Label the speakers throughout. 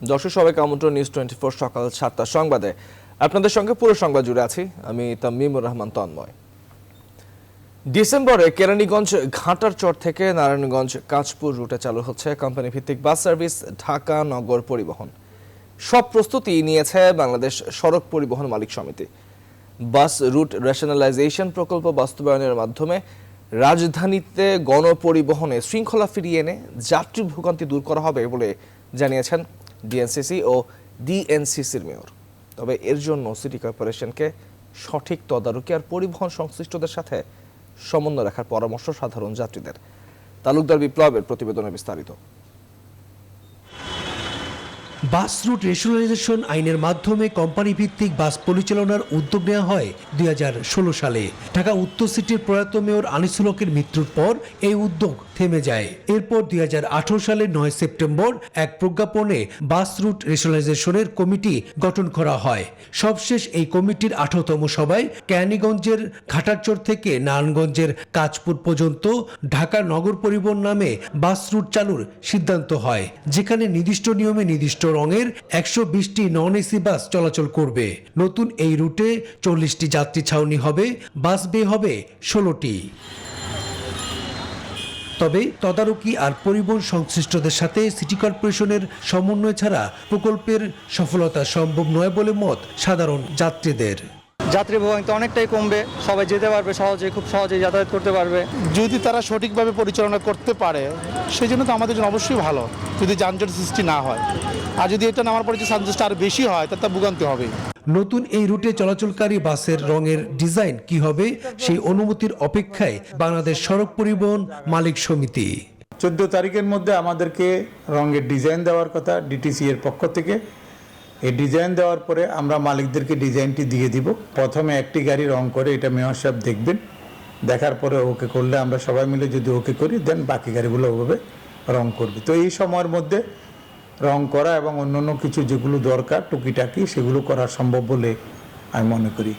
Speaker 1: দর্শক সবাইকে আমন্ত্রণ নিউজ 24 সকাল 7টার সংবাদে। আপনাদের সঙ্গে পুরো সংবাদ জুড়ে আছি আমি তামিমুর রহমান তন্ময়। ডিসেম্বরে কেরানীগঞ্জ ঘাটারচর থেকে নারায়ণগঞ্জ কাঁচপুর রুটে চালু হচ্ছে কোম্পানি ভিত্তিক বাস সার্ভিস ঢাকা নগর পরিবহন। সব প্রস্তুতি নিয়েছে বাংলাদেশ সড়ক পরিবহন মালিক সমিতি। বাস রুট রেশনালাইজেশন প্রকল্প বাস্তবায়নের মাধ্যমে রাজধানীতে গণপরিবহনে শৃঙ্খলা ফিরিয়ে এনে যাত্রী ভোগান্তি দূর করা হবে বলে জানিয়েছেন ডিএনসিসি ও ডিএনসিসির মেয়র। তবে এর জন্য সিটি কর্পোরেশনকে সঠিক তদারকি আর পরিবহন সংশ্লিষ্টদের সাথে সমন্বয় রাখার পরামর্শ সাধারণ যাত্রীদের। তালুকদার বিপ্লবের প্রতিবেদনে বিস্তারিত।
Speaker 2: বাস রুট রেশনালাইজেশন আইনের মাধ্যমে কোম্পানি ভিত্তিক বাস পরিচালনার উদ্যোগ নেওয়া হয় 2016 সালে। ঢাকা উত্তর সিটির প্রয়াত মেয়র আনিসুল হকের মৃত্যুর পর এই উদ্যোগ থেমে যায়। এরপর 2018 সালের 9 সেপ্টেম্বর এক প্রজ্ঞাপনে বাস রুট রেশনালাইজেশনের কমিটি গঠন করা হয়। সবশেষ এই কমিটির 18তম সভায় কেরানীগঞ্জের ঘাটারচর থেকে নারায়ণগঞ্জের কাঁচপুর পর্যন্ত ঢাকা নগর পরিবহন নামে বাস রুট চালুর সিদ্ধান্ত হয়, যেখানে নির্দিষ্ট নিয়মে নির্দিষ্ট রঙের 120টি নন এসি বাস চলাচল করবে। নতুন এই রুটে 40টি যাত্রী ছাউনি হবে, বাস বে হবে 16টি। তবে তদারকি আর পরিবহন সংশ্লিষ্টদের সাথে সিটি কর্পোরেশনের সমন্বয় ছাড়া প্রকল্পের সফলতা সম্ভব নয় বলে মত সাধারণ যাত্রীদের।
Speaker 3: যাত্রী ভোগান্তি অনেকটাই কমবে, সবাই যেতে পারবে সহজে, খুব সহজেই যাতায়াত করতে পারবে।
Speaker 4: যদি তারা সঠিকভাবে পরিচালনা করতে পারে সেই জন্য তো আমাদের জন্য অবশ্যই ভালো, যদি যানজট সৃষ্টি না হয়। আর যদি এটা নামার পরে যে যানজটটা আরও বেশি হয় তাতে ভোগান্তি হবে।
Speaker 2: নতুন এই রুটে চলাচলকারী বাসের রঙের ডিজাইন কি হবে সেই অনুমতির অপেক্ষায় বাংলাদেশ সড়ক পরিবহন মালিক সমিতি।
Speaker 5: 14 তারিখের মধ্যে আমাদেরকে রঙের ডিজাইন দেওয়ার কথা ডিটিসি এর পক্ষ থেকে। এই ডিজাইন দেওয়ার পরে আমরা মালিকদেরকে ডিজাইনটি দিয়ে দিব। প্রথমে একটি গাড়ি রং করে এটা মেয়র সাহেব দেখবেন, দেখার পরে ওকে করলে আমরা সবাই মিলে যদি ওকে করি দেন বাকি গাড়িগুলো ওভাবে রং করবে। তো এই সময়ের মধ্যে রং করা এবং অন্যান্য কিছু যেগুলো দরকার টুকিটাকি সেগুলো করা সম্ভব বলে আমি মনে করি।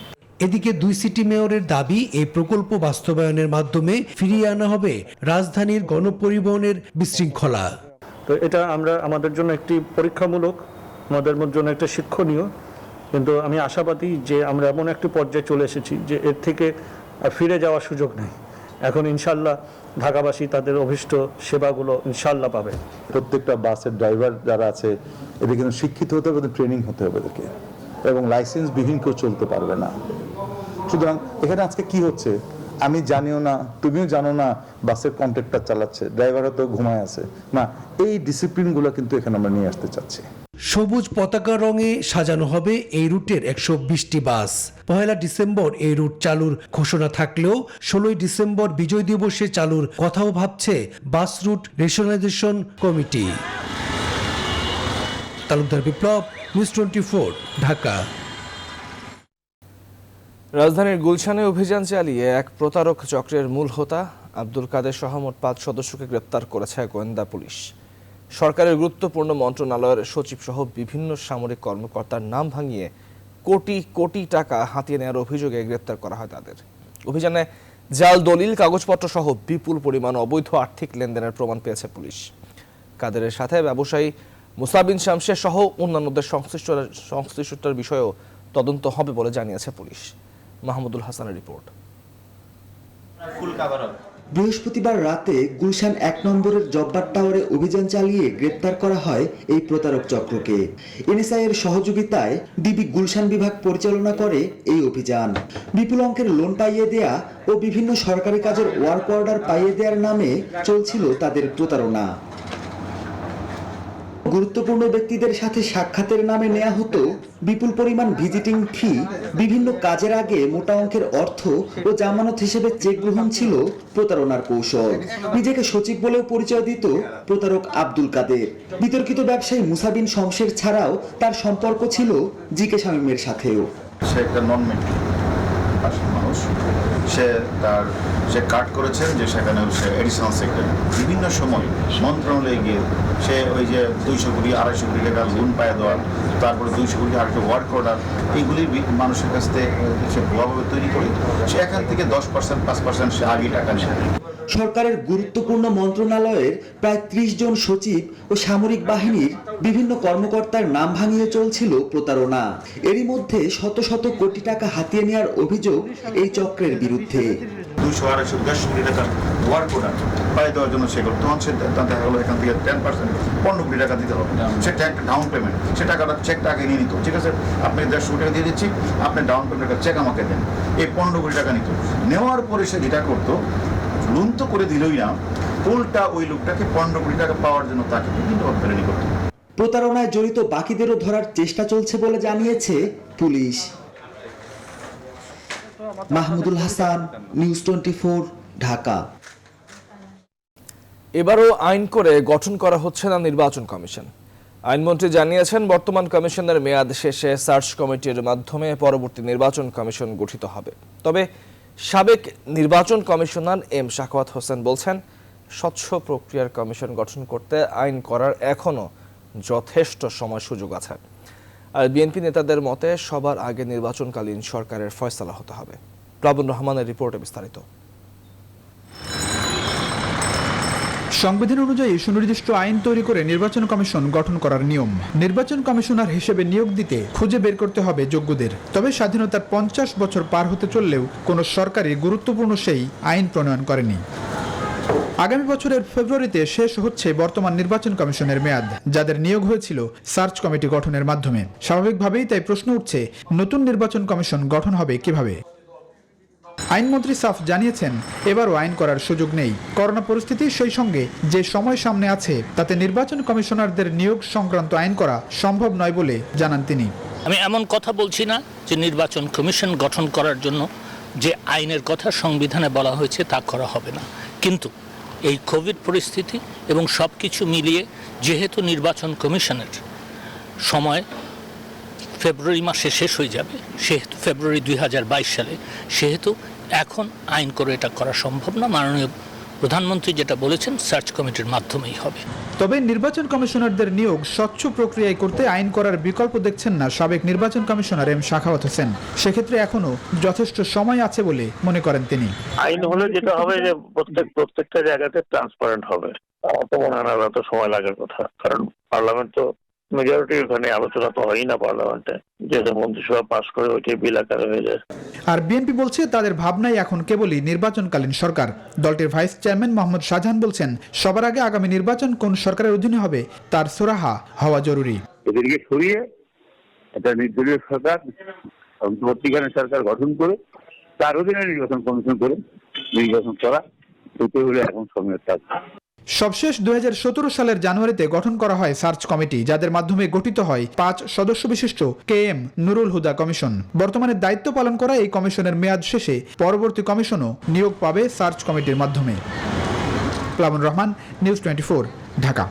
Speaker 2: এদিকে দুই সিটি মেয়রের দাবি এই প্রকল্প বাস্তবায়নের মাধ্যমে ফিরিয়ে আনা হবে রাজধানীর গণপরিবহনের বিশৃঙ্খলা।
Speaker 6: তো এটা আমাদের জন্য একটি পরীক্ষামূলক, আমাদের জন্য একটা শিক্ষণীয়, কিন্তু আমি আশাবাদী যে আমরা এমন একটি পর্যায়ে চলে এসেছি যে এর থেকে আর ফিরে যাওয়ার সুযোগ নেই। এখন ইনশাল্লাহ ঢাকাবাসী তাদের অভীষ্ট সেবাগুলো ইনশাল্লাহ পাবে।
Speaker 7: প্রত্যেকটা বাসের ড্রাইভার যারা আছে এদের কিন্তু শিক্ষিত হতে হবে, ট্রেনিং হতে হবে এদেরকে, এবং লাইসেন্স বিহীন কেউ চলতে পারবে না। সুতরাং এখানে আজকে কি হচ্ছে আমি জানিও না, তুমিও জানো না, বাসের কন্ট্রাক্টর চালাচ্ছে, ড্রাইভার হয়তো ঘুমায় আছে না। এই ডিসিপ্লিনগুলো কিন্তু এখানে আমরা নিয়ে আসতে চাচ্ছি।
Speaker 2: সবুজ পতাকা রঙে সাজানো হবে এই রুটের 120টি বাস। 1 ডিসেম্বর এই রুট চালুর ঘোষণা থাকলেও 16 ডিসেম্বর বিজয় দিবসে চালুর কথাও ভাবছে bus route rationalization committee. Talukdar Biplob, news 24, Dhaka.
Speaker 1: রাজধানীর গুলশানে অভিযান চালিয়ে এক প্রতারক চক্রের মূল হোতা আব্দুল কাদের সহ মোট 5 সদস্যকে গ্রেপ্তার করেছে গোয়েন্দা পুলিশ। সরকারের গুরুত্বপূর্ণ মন্ত্রণালয়ের সচিব সহ বিভিন্ন সামরিক কর্মকর্তার নাম ভাঙিয়ে কোটি কোটি টাকা হাতিয়ে নেওয়ার অভিযোগে গ্রেপ্তার করা হয় তাদের। অভিযানে জাল দলিল, কাগজপত্র সহ বিপুল পরিমাণ অবৈধ আর্থিক লেনদেনের প্রমাণ পেয়েছে পুলিশ। কাদেরের সাথে ব্যবসায়ী মুসা বিন শামসের সহ অন্যান্যদের সংশ্লিষ্টতার বিষয়েও তদন্ত হবে বলে জানিয়েছে পুলিশ। মাহমুদুল হাসানের রিপোর্ট।
Speaker 8: বৃহস্পতিবার রাতে গুলশান 1 নম্বরের জব্বার টাওয়ারে অভিযান চালিয়ে গ্রেপ্তার করা হয় এই প্রতারক চক্রকে। এনএসআই এর সহযোগিতায় ডিবি গুলশান বিভাগ পরিচালনা করে এই অভিযান। বিপুল অঙ্কের লোন পাইয়ে দেয়া ও বিভিন্ন সরকারি কাজের ওয়ার্ক অর্ডার পাইয়ে দেওয়ার নামে চলছিল তাদের প্রতারণা। গুরুত্বপূর্ণ ব্যক্তিদের সাথে সাক্ষাতের নামে নেওয়া হতো বিপুল পরিমাণ ভিজিটিং ফি। বিভিন্ন কাজের আগে মোটা অঙ্কের অর্থ ও জামানত হিসেবে চেক গ্রহণ ছিল প্রতারণার কৌশল। নিজেকে সচিব বলেও পরিচয় দিত প্রতারক আব্দুল কাদের। বিতর্কিত ব্যবসায়ী মুসা বিন শমসের ছাড়াও তার সম্পর্ক ছিল জিকে শামীমের সাথেও।
Speaker 9: সে একটা নন মেন্টাল মানুষ, সে কাট করেছেন যে সেখানে সে এডিশনাল সেক্রেটারি বিভিন্ন সময় মন্ত্রণালয়ে গিয়ে সে ওই যে 200 কোটি 250 কোটি টাকা লোন পায় দেওয়া, তারপরে 200 কোটি আরেকটা ওয়ার্ক অর্ডার, এইগুলি মানুষের কাছ থেকে সে ভুয়াভাবে তৈরি করে সে এখান থেকে 10% 5% সে আগে টাকা নেয়।
Speaker 8: সরকারের গুরুত্বপূর্ণ মন্ত্রণালয়ের প্রায় 30 জন সচিব ও সামরিক বাহিনীর বিভিন্ন কর্মকর্তার নাম ভাঙিয়ে চলছিল প্রতারণা। এরই মধ্যে শত শত কোটি টাকা হাতিয়ে নেওয়ার অভিযোগ এই চক্রের বিরুদ্ধে।
Speaker 9: 200-250 কোটি টাকার ওয়ার্ক অর্ডার পাই দেওয়ার জন্য সে করতে হচ্ছে, দেখা গেলো এখান থেকে 10% 15 কোটি টাকা দিতে হবে, সেটা একটা ডাউন পেমেন্ট, সে টাকাটা চেকটা আগে নিয়ে নিত, ঠিক আছে আপনি 150 কোটি টাকা দিয়ে দিচ্ছি, আপনি ডাউন পেমেন্টের চেক আমাকে দেন, এই 15 কোটি টাকা নিত। নেওয়ার পরে সে যেটা করতো, লোন তো করে দিলই না, উল্টা ওই লোকটাকে 15 কোটি টাকা পাওয়ার জন্য তাকে বিভিন্ন হয়রানি করতো।
Speaker 8: প্রতারণায় জড়িত বাকিদেরও ধরার চেষ্টা চলছে বলে জানিয়েছে পুলিশ। মাহমুদুল হাসান, নিউজ 24, ঢাকা।
Speaker 1: এবারও আইন করে গঠন করা হচ্ছে না নির্বাচন কমিশন। আইনমন্ত্রী জানিয়েছেন, বর্তমান কমিশনের মেয়াদ শেষে সার্চ কমিটির মাধ্যমে পরবর্তী নির্বাচন কমিশন গঠিত হবে। তবে সাবেক নির্বাচন কমিশনার এম শাখাওয়াত হোসেন বলছেন, স্বচ্ছ প্রক্রিয়ার কমিশন গঠন করতে আইন করার এখনো যথেষ্ট সময় সুযোগ আছে। আর বিএনপি নেতাদের মতে সবার আগে নির্বাচনকালীন সরকারের ফয়সালা হতে হবে। প্লাবন রহমানের রিপোর্টে বিস্তারিত।
Speaker 10: সংবিধান অনুযায়ী সুনির্দিষ্ট আইন তৈরি করে নির্বাচন কমিশন গঠন করার নিয়ম। নির্বাচন কমিশনার হিসেবে নিয়োগ দিতে খুঁজে বের করতে হবে যোগ্যদের। তবে স্বাধীনতার 50 বছর পার হতে চললেও কোনো সরকারই গুরুত্বপূর্ণ সেই আইন প্রণয়ন করেনি। আগামী বছরের ফেব্রুয়ারিতে শেষ হচ্ছে বর্তমান নির্বাচন কমিশনের মেয়াদ, যাদের নিয়োগ হয়েছিল সার্চ কমিটি গঠনের মাধ্যমে। স্বাভাবিকভাবেই তাই প্রশ্ন উঠছে, নতুন নির্বাচন কমিশন গঠন হবে কিভাবে? আইনমন্ত্রী সাফ জানিয়েছেন, এবারও আইন করার সুযোগ নেই। করোনা পরিস্থিতি, সেই সঙ্গে যে সময় সামনে আছে, তাতে নির্বাচন কমিশনারদের নিয়োগ সংক্রান্ত আইন করা সম্ভব নয় বলে জানান তিনি।
Speaker 11: আমি এমন কথা বলছি না যে নির্বাচন কমিশন গঠন করার জন্য যে আইনের কথা সংবিধানে বলা হয়েছে তা করা হবে না, কিন্তু এই কোভিড পরিস্থিতি এবং সব কিছু মিলিয়ে যেহেতু নির্বাচন কমিশনের সময় ফেব্রুয়ারি মাসে শেষ হয়ে যাবে, সেহেতু ফেব্রুয়ারি 2022 সালে, সেহেতু এখন আইন করে এটা করা সম্ভব না। মাননীয় প্রধানমন্ত্রী যেটা বলেছেন, সার্চ কমিটির মাধ্যমেই হবে।
Speaker 10: তবে নির্বাচন কমিশনারদের নিয়োগ স্বচ্ছ প্রক্রিয়ায় করতে আইন করার বিকল্প দেখছেন না সাবেক নির্বাচন কমিশনার এম শাখাওয়াত হোসেন। সেক্ষেত্রে এখনো যথেষ্ট সময় আছে বলে মনে করেন তিনি।
Speaker 6: আইন হলে যেটা হবে যে প্রত্যেকটা জায়গাতে ট্রান্সপারেন্ট হবে। আমার তো মনে হয় না এত সময় লাগার কথা, কারণ পার্লামেন্ট তো মেজরিটি ওখানে আলোচনা তো হয়ই না পার্লামেন্টে, যেটা মন্ত্রিসভা পাস করে ওইটাই বিল আকারে হয়ে যায়।
Speaker 10: আর বিএনপি বলছে, তাদের ভাবনাই এখন কেবলই নির্বাচনকালীন সরকার। দলটির ভাইস চেয়ারম্যান মোহাম্মদ শাহজাহান বলছেন, সবার আগে আগামী নির্বাচন কোন সরকারের অধীনে হবে তার সুরাহা হওয়া জরুরি।
Speaker 12: এদেরকে সরিয়ে একটা নির্দলীয় সরকার, অন্তর্বর্তীকালীন সরকার গঠন করে তার অধীনে নির্বাচন কমিশন করে নির্বাচন করা, এটাই হলো এখন সময়ের কাজ।
Speaker 10: সবশেষ 2017 সালের জানুয়ারিতে গঠন করা হয় সার্চ কমিটি, যাদের মাধ্যমে গঠিত হয় 5 সদস্য বিশিষ্ট KM নুরুল হুদা কমিশন। বর্তমানে দায়িত্ব পালন করা এই কমিশনের মেয়াদ শেষে পরবর্তী কমিশনও নিয়োগ পাবে সার্চ কমিটির মাধ্যমে। প্লাবন রহমান, নিউজ 24, ঢাকা।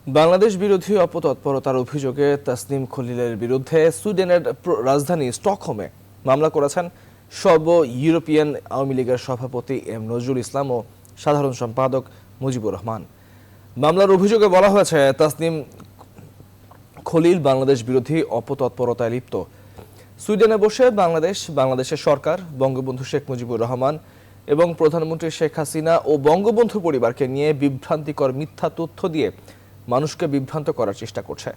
Speaker 1: বাংলাদেশ বিরোধী অপতৎপরতার অভিযোগে তাসনিম খলিলের বিরুদ্ধে সুইডেনের রাজধানী স্টকহোমে মামলা করেছেন সর্ব ইউরোপিয়ান আওয়ামী লীগের সভাপতি এম নজরুল ইসলাম ও সাধারণ সম্পাদক মুজিবুর রহমান। মামলার অভিযোগে বলা হয়েছে, তাসনিম খলিল বাংলাদেশ বিরোধী অপতৎপরতায় লিপ্ত। সুইডেনে বসে বাংলাদেশের সরকার, বঙ্গবন্ধু শেখ মুজিবুর রহমান এবং প্রধানমন্ত্রী শেখ হাসিনা ও বঙ্গবন্ধু পরিবারকে নিয়ে বিভ্রান্তিকর মিথ্যা তথ্য দিয়ে মানুষকে বিভ্রান্ত করার চেষ্টা করছে।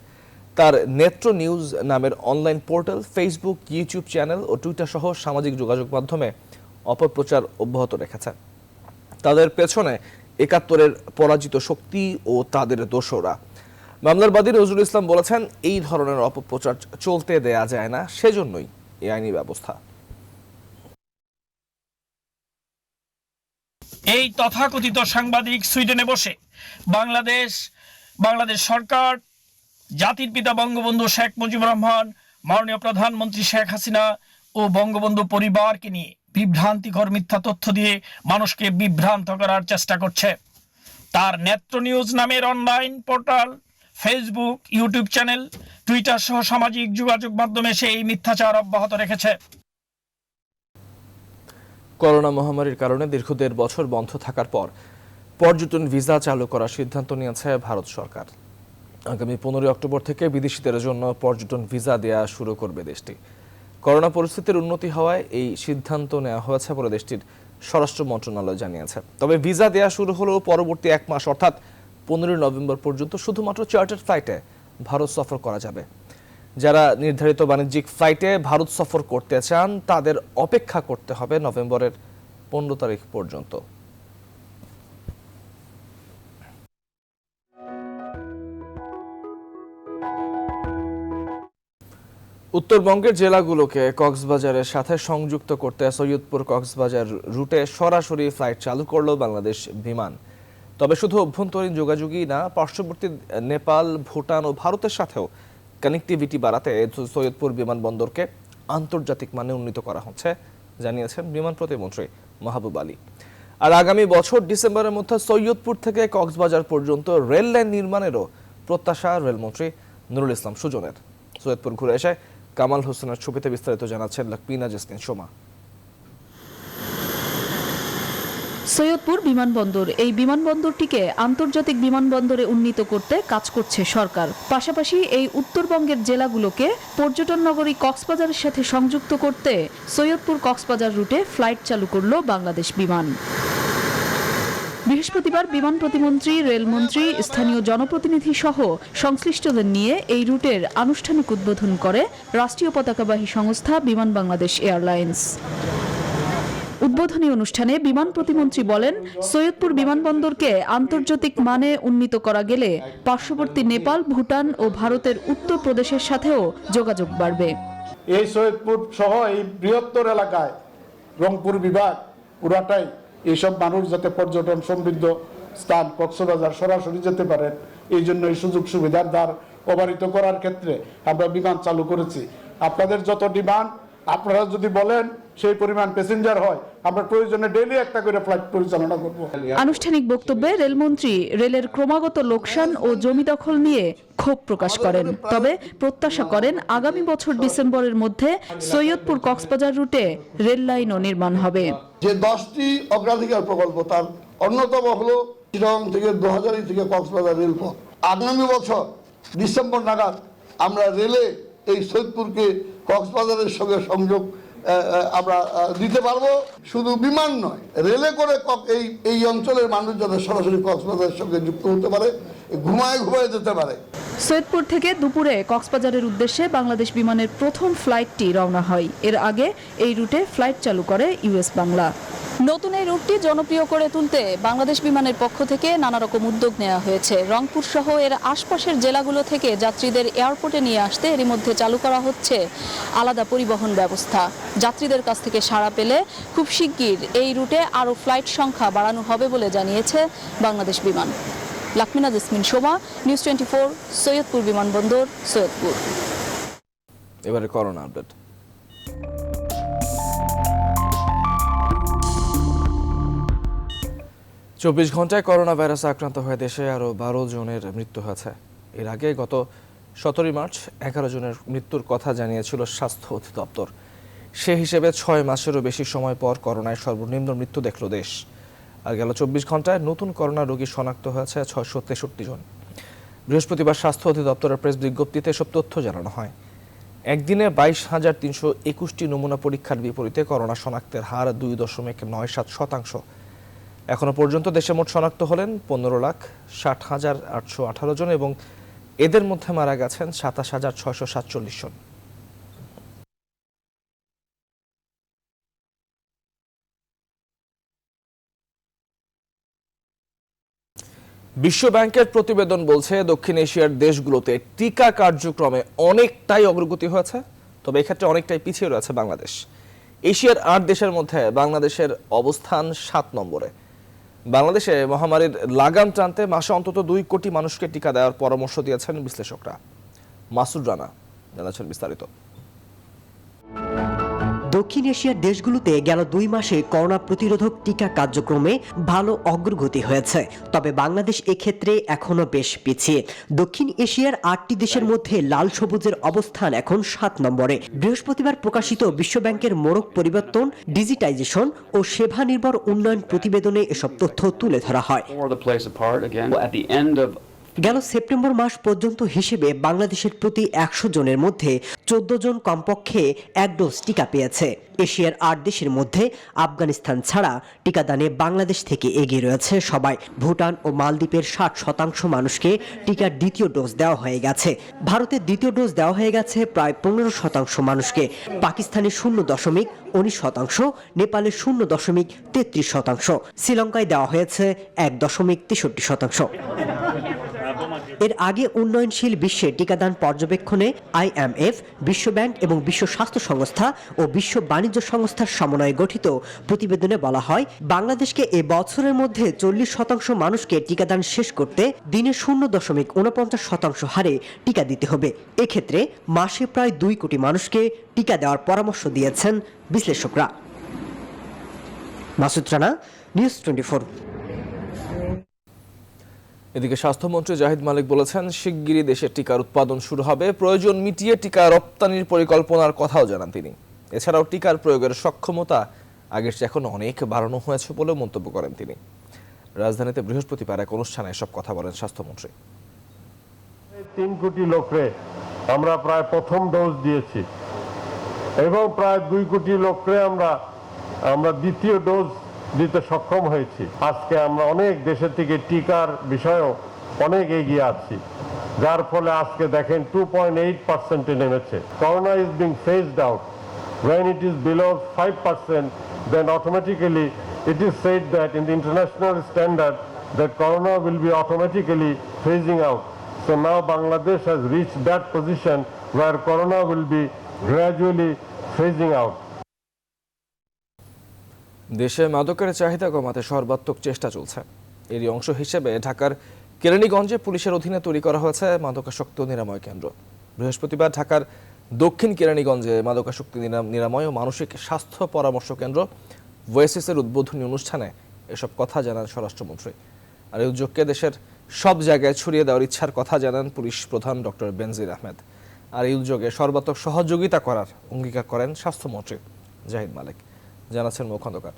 Speaker 1: তার নেত্র নিউজ নামের online portal, Facebook, YouTube channel ও টুইটার সহ সামাজিক যোগাযোগ মাধ্যমে অপপ্রচার অব্যাহত রেখেছে। তাদের পেছনে 71-এর পরাজিত শক্তি ও তাদের দোসররা। মামলার বাদী নজরুল ইসলাম বলেছেন, এই ধরনের অপপ্রচার চলতে দেয়া যায় না, সেজন্যই এই আইনি ব্যবস্থা।
Speaker 13: এই তথাকথিত সাংবাদিক সুইডেনে বসে বাংলাদেশ সরকার, জাতির পিতা বঙ্গবন্ধু শেখ মুজিবুর রহমান, মাননীয় প্রধানমন্ত্রী শেখ হাসিনা ও বঙ্গবন্ধু পরিবারকে নিয়ে বিভ্রান্তিকর মিথ্যা তথ্য দিয়ে মানুষকে বিভ্রান্ত করার চেষ্টা করছে। তার নেত্র নিউজ নামের online portal, Facebook, YouTube channel, Twitter সহ সামাজিক যোগাযোগ মাধ্যমে সেই মিথ্যাচার অব্যাহত রেখেছে।
Speaker 1: করোনা মহামারীর কারণে দীর্ঘ 1.5 বছর বন্ধ থাকার পর পর্যটন ভিসা চালু করার সিদ্ধান্ত নিয়েছে ভারত সরকার। আগামী 15 অক্টোবর থেকে বিদেশিদের জন্য পর্যটন ভিসা দেয়া শুরু করবে দেশটি। করোনা পরিস্থিতির উন্নতি হওয়ায় এই সিদ্ধান্ত নেওয়া হয়েছে বলে দেশটির স্বরাষ্ট্র মন্ত্রণালয় জানিয়েছে। তবে ভিসা দেওয়া শুরু হলেও পরবর্তী 1 মাস অর্থাৎ 15 নভেম্বর পর্যন্ত শুধুমাত্র চার্টার ফ্লাইটে ভারত সফর করা যাবে। যারা নির্ধারিত বাণিজ্যিক ফ্লাইটে ভারত সফর করতে চান তাদের অপেক্ষা করতে হবে নভেম্বরের 15 তারিখ পর্যন্ত। উত্তরবঙ্গের জেলাগুলোকে কক্সবাজারের সাথে সংযুক্ত করতে সৈয়দপুর কক্সবাজার রুটে সরাসরি ফ্লাইট চালু করল বাংলাদেশ বিমান। তবে শুধু অভ্যন্তরীণ যোগাযোগই না, পার্শ্ববর্তী নেপাল, ভুটান ও ভারতের সাথেও কানেক্টিভিটি বাড়াতে সৈয়দপুর বিমানবন্দরকে আন্তর্জাতিক মানে উন্নীত করা হচ্ছে, জানিয়েছেন বিমান প্রতিমন্ত্রী মাহবুব আলী। আর আগামী বছর ডিসেম্বরের মধ্যে সৈয়দপুর থেকে কক্সবাজার পর্যন্ত রেল লাইন নির্মাণেরও প্রত্যাশা রেলমন্ত্রী নুরুল ইসলাম সুজনের। সৈয়দপুর ঘুরে এসে কামাল হোসেনের ছবিতে বিস্তারিত জানাচ্ছেন লাকমিনা জেসমিন সোমা।
Speaker 14: সৈয়দপুর বিমানবন্দর, এই বিমানবন্দরটিকে আন্তর্জাতিক বিমানবন্দরে উন্নীত করতে কাজ করছে সরকার। পাশাপাশি এই উত্তরবঙ্গের জেলাগুলোকে পর্যটন নগরী কক্সবাজারের সাথে সংযুক্ত করতে সৈয়দপুর কক্সবাজার রুটে ফ্লাইট চালু করল বাংলাদেশ বিমান। বৃহস্পতিবার বিমান প্রতিমন্ত্রী, রেলমন্ত্রী, স্থানীয় জনপ্রতিনিধি সহ সংশ্লিষ্টদের নিয়ে এই রুটের আনুষ্ঠানিক উদ্বোধন করে রাষ্ট্রীয় পতাকাবাহী সংস্থা বিমান বাংলাদেশ এয়ারলাইন্স। উদ্বোধনী অনুষ্ঠানে বিমান প্রতিমন্ত্রী বলেন, সৈয়দপুর বিমানবন্দরকে আন্তর্জাতিক মানে উন্নীত করা গেলে পার্শ্ববর্তী নেপাল, ভুটান ও ভারতের উত্তরপ্রদেশের সাথেও যোগাযোগ বাড়বে।
Speaker 4: এই সৈয়দপুর সহ এই বৃহত্তর এলাকায় রংপুর বিভাগ পুরাটাই এইসব মানুষ যাতে পর্যটন সমৃদ্ধ স্থান কক্সবাজার সরাসরি যেতে পারেন, এই জন্য এই সুযোগ সুবিধার দ্বার অবারিত করার ক্ষেত্রে আমরা বিমান চালু করেছি। আপনাদের যত ডিমান্ড, আপনারা যদি বলেন সেই পরিমাণ প্যাসেঞ্জার হয়, আমরা প্রয়োজনে ডেইলি একটা করে ফ্লাইট পরিচালনা করব।
Speaker 14: আনুষ্ঠানিক বক্তব্যে রেলমন্ত্রী রেলের ক্রমাগত লোকসান ও জমি দখল নিয়ে ক্ষোভ প্রকাশ করেন। তবে প্রত্যাশা করেন আগামী বছর ডিসেম্বরের মধ্যে সৈয়দপুর কক্সবাজার রুটে রেল লাইনও নির্মাণ হবে।
Speaker 15: যে 10টি অগ্রাধিকার প্রকল্প, তার অন্যতম হলো চিটাগং থেকে 2000 থেকে কক্সবাজার রেলপথ। আগামী বছর ডিসেম্বর নাগাদ আমরা রেলে এই সৈয়দপুরকে কক্সবাজারের সঙ্গে সংযোগ আমরা দিতে পারবো। শুধু বিমান নয়, রেলে করে এই অঞ্চলের মানুষ যাতে সরাসরি কক্সবাজারের সঙ্গে যুক্ত হতে পারে, ঘুমায় যেতে পারে।
Speaker 14: সৈয়দপুর থেকে দুপুরে কক্সবাজারের উদ্দেশ্যে বাংলাদেশ বিমানের প্রথম ফ্লাইটটি রওনা হয়। এর আগে এই রুটে ফ্লাইট চালু করে ইউএস বাংলা। নতুন এই রুটটি জনপ্রিয় করে তুলতে বাংলাদেশ বিমানের পক্ষ থেকে নানা রকম উদ্যোগ নেওয়া হয়েছে। রংপুর সহ এর আশপাশের জেলাগুলো থেকে যাত্রীদের এয়ারপোর্টে নিয়ে আসতে এরই মধ্যে চালু করা হচ্ছে আলাদা পরিবহন ব্যবস্থা। যাত্রীদের কাছ থেকে সাড়া পেলে খুব শিগগির এই রুটে আরও ফ্লাইট সংখ্যা বাড়ানো হবে বলে জানিয়েছে বাংলাদেশ বিমান। লাকমিনা জেসমিন সোমা, নিউজ 24, সৈয়দপুর বিমানবন্দর, সৈয়দপুর।
Speaker 1: এবারে করোনা আপডেট। চব্বিশ ঘন্টায় করোনা ভাইরাসে আক্রান্ত হয়ে দেশে আরও 12 জনের মৃত্যু হয়েছে। এর আগে গত 17 মার্চ 11 জনের মৃত্যুর কথা জানিয়েছিল স্বাস্থ্য অধিদপ্তর। সে হিসেবে 6 মাসেরও বেশি সময় পর করোনায় সর্বনিম্ন মৃত্যু দেখল দেশ। আর গেল 24 ঘন্টায় নতুন করোনা রোগী শনাক্ত হয়েছে 663 জন। বৃহস্পতিবার স্বাস্থ্য অধিদপ্তরের প্রেস বিজ্ঞপ্তিতে এসব তথ্য জানানো হয়। একদিনে 22,321টি নমুনা পরীক্ষার বিপরীতে করোনা শনাক্তের হার 2.97%। এখনো পর্যন্ত দেশে মোট শনাক্ত হলেন 15,60,818 জন এবং এদের মধ্যে মারা গেছেন 27,647 জন। বিশ্ব ব্যাংকের প্রতিবেদন বলছে দক্ষিণ এশিয়ার দেশগুলোতে টিকা কার্যক্রমে অনেকটাই অগ্রগতি হয়েছে, তবে এক্ষেত্রে অনেকটাই পিছিয়ে রয়েছে বাংলাদেশ। এশিয়ার 8 দেশের মধ্যে বাংলাদেশের অবস্থান 7 নম্বরে। বাংলাদেশে মহামারীর লাগাম টানতে মাসে অন্তত 2 কোটি মানুষকে টিকা দেওয়ার পরামর্শ দিয়েছেন বিশ্লেষকরা। মাসুদ রানা জানাচ্ছেন বিস্তারিত।
Speaker 16: দক্ষিণ এশিয়ার দেশগুলোতে গেল 2 মাসে করোনা প্রতিরোধক টিকা কার্যক্রমে ভালো অগ্রগতি হয়েছে, তবে বাংলাদেশ এক্ষেত্রে এখনো বেশ পিছিয়ে। দক্ষিণ এশিয়ার 8টি দেশের মধ্যে লাল সবুজের অবস্থান এখন 7 নম্বরে। বৃহস্পতিবার প্রকাশিত বিশ্বব্যাংকের মোড়ক পরিবর্তন, ডিজিটাইজেশন ও সেবা নির্ভর উন্নয়ন প্রতিবেদনে এসব তথ্য তুলে ধরা হয়। গেল সেপ্টেম্বর মাস পর্যন্ত হিসেবে বাংলাদেশের প্রতি 100 জনের মধ্যে 14 জন কমপক্ষে 1 ডোজ টিকা পেয়েছে। এশিয়ার 8 দেশের মধ্যে আফগানিস্তান ছাড়া টিকাদানে বাংলাদেশ থেকে এগিয়ে রয়েছে সবাই। ভুটান ও মালদ্বীপের 60% মানুষকে টিকার দ্বিতীয় ডোজ দেওয়া হয়ে গেছে। ভারতের দ্বিতীয় ডোজ দেওয়া হয়ে গেছে প্রায় 15% মানুষকে। পাকিস্তানের 0.19%, নেপালের 0.33%, শ্রীলঙ্কায় দেওয়া হয়েছে 1.63%। এর আগে উন্নয়নশীল বিশ্বে টিকাদান পর্যবেক্ষণে IMF, বিশ্বব্যাংক এবং বিশ্ব স্বাস্থ্য সংস্থা ও বিশ্ব বাণিজ্য সংস্থার সমন্বয়ে গঠিত প্রতিবেদনে বলা হয়, বাংলাদেশকে এ বছরের মধ্যে 40% মানুষকে টিকাদান শেষ করতে দিনে 0.49% হারে টিকা দিতে হবে। এক্ষেত্রে মাসে প্রায় 2 কোটি মানুষকে টিকা দেওয়ার পরামর্শ দিয়েছেন বিশ্লেষকরা। মাসুদ রানা, নিউজ 24।
Speaker 1: এদিকে স্বাস্থ্যমন্ত্রী জাহিদ মালিক বলেছেন, শিগগিরই দেশে টিকার উৎপাদন শুরু হবে। প্রয়োজন মিটিয়ে টিকা রপ্তানির পরিকল্পনার কথাও জানান তিনি। এছাড়াও টিকার প্রয়োগের সক্ষমতা আগের চেয়ে এখন অনেক বাড়ানো হয়েছে বলে মন্তব্য করেন তিনি। রাজধানীতে বৃহস্পতিবার এক অনুষ্ঠানে এসব কথা বলেন স্বাস্থ্যমন্ত্রী।
Speaker 17: 3 কোটি লোকরে আমরা প্রায় প্রথম ডোজ দিয়েছি এবং প্রায় 2 কোটি লোকরে আমরা দ্বিতীয় ডোজ দিতে সক্ষম হয়েছি। আজকে আমরা অনেক দেশের থেকে টিকার বিষয়েও অনেক এগিয়ে আছি, যার ফলে আজকে দেখেন 2.8% নেমেছে। Corona is being phased out. When it is below 5%, then automatically it is said that in the international standard that corona will be automatically phasing out. So now Bangladesh has reached that position where corona will be gradually phasing out.
Speaker 1: দেশে মাদকের চাহিদা কমাতে সর্বাত্মক চেষ্টা চলছে। এরই অংশ হিসেবে ঢাকার কেরানীগঞ্জে পুলিশের অধীনে তৈরি করা হয়েছে মাদকাসক্ত নিরাময় কেন্দ্র। বৃহস্পতিবার ঢাকার দক্ষিণ কেরানীগঞ্জে মাদকাসক্তি নিরাময় ও মানসিক স্বাস্থ্য পরামর্শ কেন্দ্র ওয়েসিসের উদ্বোধনী অনুষ্ঠানে এসব কথা জানান স্বরাষ্ট্রমন্ত্রী। আর এই উদ্যোগকে দেশের সব জায়গায় ছড়িয়ে দেওয়ার ইচ্ছার কথা জানান পুলিশ প্রধান ডক্টর বেনজির আহমেদ। আর এই উদ্যোগে সর্বাত্মক সহযোগিতা করার অঙ্গীকার করেন স্বাস্থ্যমন্ত্রী জাহিদ মালিক। জানাচ্ছেন মৌ খন্দকার।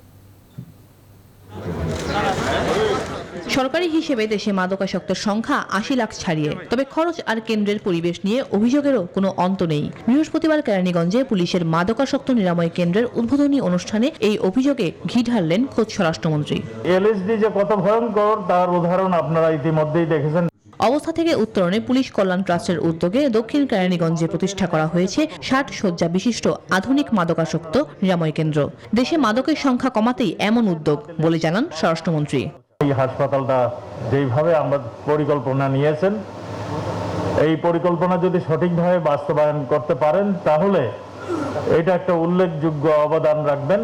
Speaker 18: সরকারি হিসেবে দেশে মাদকাসক্তের সংখ্যা 80 লাখ ছাড়িয়ে, তবে খরচ আর কেন্দ্রের পরিবেশ নিয়ে অভিযোগেরও কোনো অন্ত নেই। বৃহস্পতিবার কেরানীগঞ্জে পুলিশের মাদকাসক্ত নিরাময় কেন্দ্রের উদ্বোধনী অনুষ্ঠানে এই অভিযোগে ঘি ঢাললেন খোদ স্বরাষ্ট্রমন্ত্রী।
Speaker 19: এলএসডি যে কত ভয়ঙ্কর তার উদাহরণ আপনারা ইতিমধ্যেই দেখেছেন।
Speaker 18: অবস্থা থেকে উত্তরণে পুলিশ কল্যাণ ট্রাস্টের উদ্যোগে দক্ষিণ কেরানীগঞ্জে প্রতিষ্ঠা করা হয়েছে 60 শয্যা বিশিষ্ট আধুনিক মাদকাসক্ত নিরাময় কেন্দ্র। দেশে মাদকের সংখ্যা কমাতেই এমন উদ্যোগ বলে জানান স্বরাষ্ট্রমন্ত্রী।
Speaker 19: এই হাসপাতালটা যেভাবে আমরা পরিকল্পনা নিয়েছেন, এই পরিকল্পনা যদি সঠিকভাবে বাস্তবায়ন করতে পারেন তাহলে এটা একটা উল্লেখযোগ্য অবদান রাখবেন।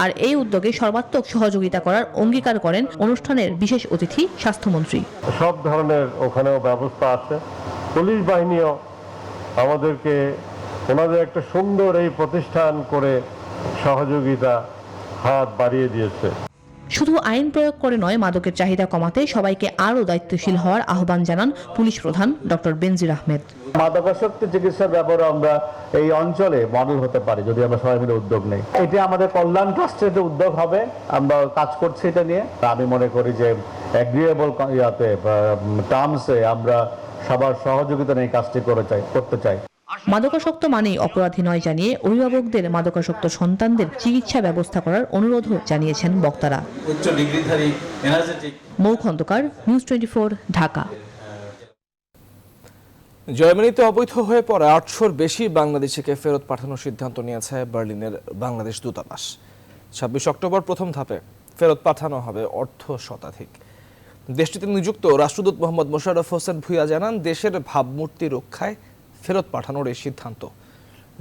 Speaker 18: আর এই উদ্যোগে সর্বাত্মক সহযোগিতা করার অঙ্গীকার করেন অনুষ্ঠানের বিশেষ অতিথি স্বাস্থ্যমন্ত্রী।
Speaker 17: সব ধরনের ওখানেও ব্যবস্থা আছে। পুলিশ বাহিনীও আমাদেরকে ওনাদের একটা সুন্দর এই প্রতিষ্ঠান করে সহযোগিতা হাত বাড়িয়ে দিয়েছে।
Speaker 18: শুধু আইন প্রয়োগ করে নয়, মাদকের চাহিদা কমাতে সবাইকে আরও দায়িত্বশীল হওয়ার আহ্বান জানান পুলিশ প্রধান ডক্টর বেনজির আহমেদ।
Speaker 19: মাদকাসক্তি চিকিৎসার ব্যাপারে আমরা এই অঞ্চলে মডেল হতে পারি যদি আমরা সবাই মিলে উদ্যোগ নেই। এটা আমাদের কল্যাণ ট্রাস্টের উদ্যোগ হবে, আমরা কাজ করছি এটা নিয়ে। আমি মনে করি যে এগ্রিয়েবল টার্মসে আমরা সবার সহযোগিতা নিয়ে কাজটি করতে চাই।
Speaker 18: মাদকাসক্ত মানেই অপরাধী নয় জানিয়ে অভিভাবকদের মাদকাসক্ত সন্তানদের চিকিৎসা ব্যবস্থা করার অনুরোধও জানিয়েছেন বক্তারা। মৌ খন্দকার, নিউজ 24, ঢাকা।
Speaker 1: জার্মানিতে অবৈধ হয়ে পড়া 800-র বেশি বাংলাদেশিকে ফেরত পাঠানোর সিদ্ধান্ত নিয়েছে বার্লিনের বাংলাদেশ দূতাবাস। 26 অক্টোবর প্রথম ধাপে ফেরত পাঠানো হবে অর্ধ শতাধিক। দেশটিতে নিযুক্ত রাষ্ট্রদূত মোহাম্মদ মোশাররফ হোসেন ভূঁইয়া জানান, দেশের ভাবমূর্তি রক্ষায় ফেরত পাঠানোর এই সিদ্ধান্ত।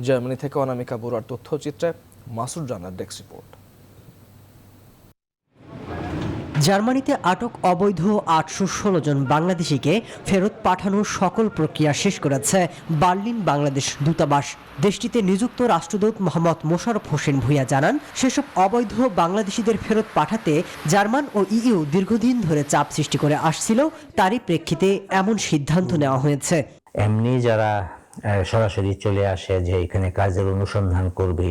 Speaker 1: জার্মানি থেকে অনামিকা বড়ুয়ার তথ্যচিত্রে মাসুদ রানার ডেস্ক রিপোর্ট।
Speaker 16: জার্মানিতে আটক অবৈধ 816 জন বাংলাদেশিকে ফেরত পাঠানোর সকল প্রক্রিয়া শেষ করেছে বার্লিন বাংলাদেশ দূতাবাস। দেশটিতে নিযুক্ত রাষ্ট্রদূত মোহাম্মদ মোশাররফ হোসেন ভূঁইয়া জানান, সেসব অবৈধ বাংলাদেশিদের ফেরত পাঠাতে জার্মান ও ইইউ দীর্ঘদিন ধরে চাপ সৃষ্টি করে আসছিল। তারই প্রেক্ষিতে এমন সিদ্ধান্ত নেওয়া হয়েছে।
Speaker 20: এমনি যারা সরাসরি চলে আসে যে এখানে কাজের অনুসন্ধান করবে,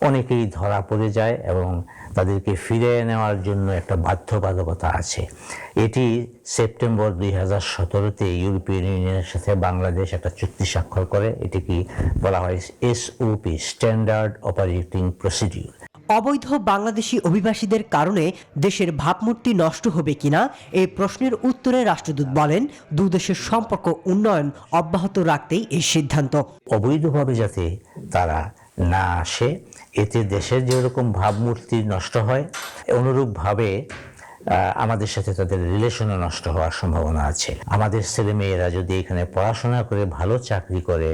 Speaker 20: অনেকেই ধরা পড়ে যায় এবং তাদেরকে ফিরে নেওয়ার জন্য একটা বাধ্যবাধকতা আছে। এটি সেপ্টেম্বর 2017-তে ইউরোপিয়ান ইউনিয়নের সাথে বাংলাদেশ একটা চুক্তি স্বাক্ষর করে। এটিকে বলা হয় SOP, স্ট্যান্ডার্ড অপারেটিং প্রসিডিউর।
Speaker 16: অবৈধ বাংলাদেশি অভিবাসীদের কারণে দেশের ভাবমূর্তি নষ্ট হবে কিনা এই প্রশ্নের উত্তরে রাষ্ট্রদূত বলেন, দুই দেশের সম্পর্ক উন্নয়ন অব্যাহত রাখতেই এই সিদ্ধান্ত।
Speaker 20: অবৈধভাবে যাতে তারা না আসে, এতে দেশের যেরকম ভাবমূর্তি নষ্ট হয়, অনুরূপভাবে আমাদের সাথে তাদের রিলেশনও নষ্ট হওয়ার সম্ভাবনা আছে। আমাদের ছেলেমেয়েরা যদি এখানে পড়াশোনা করে ভালো চাকরি করে,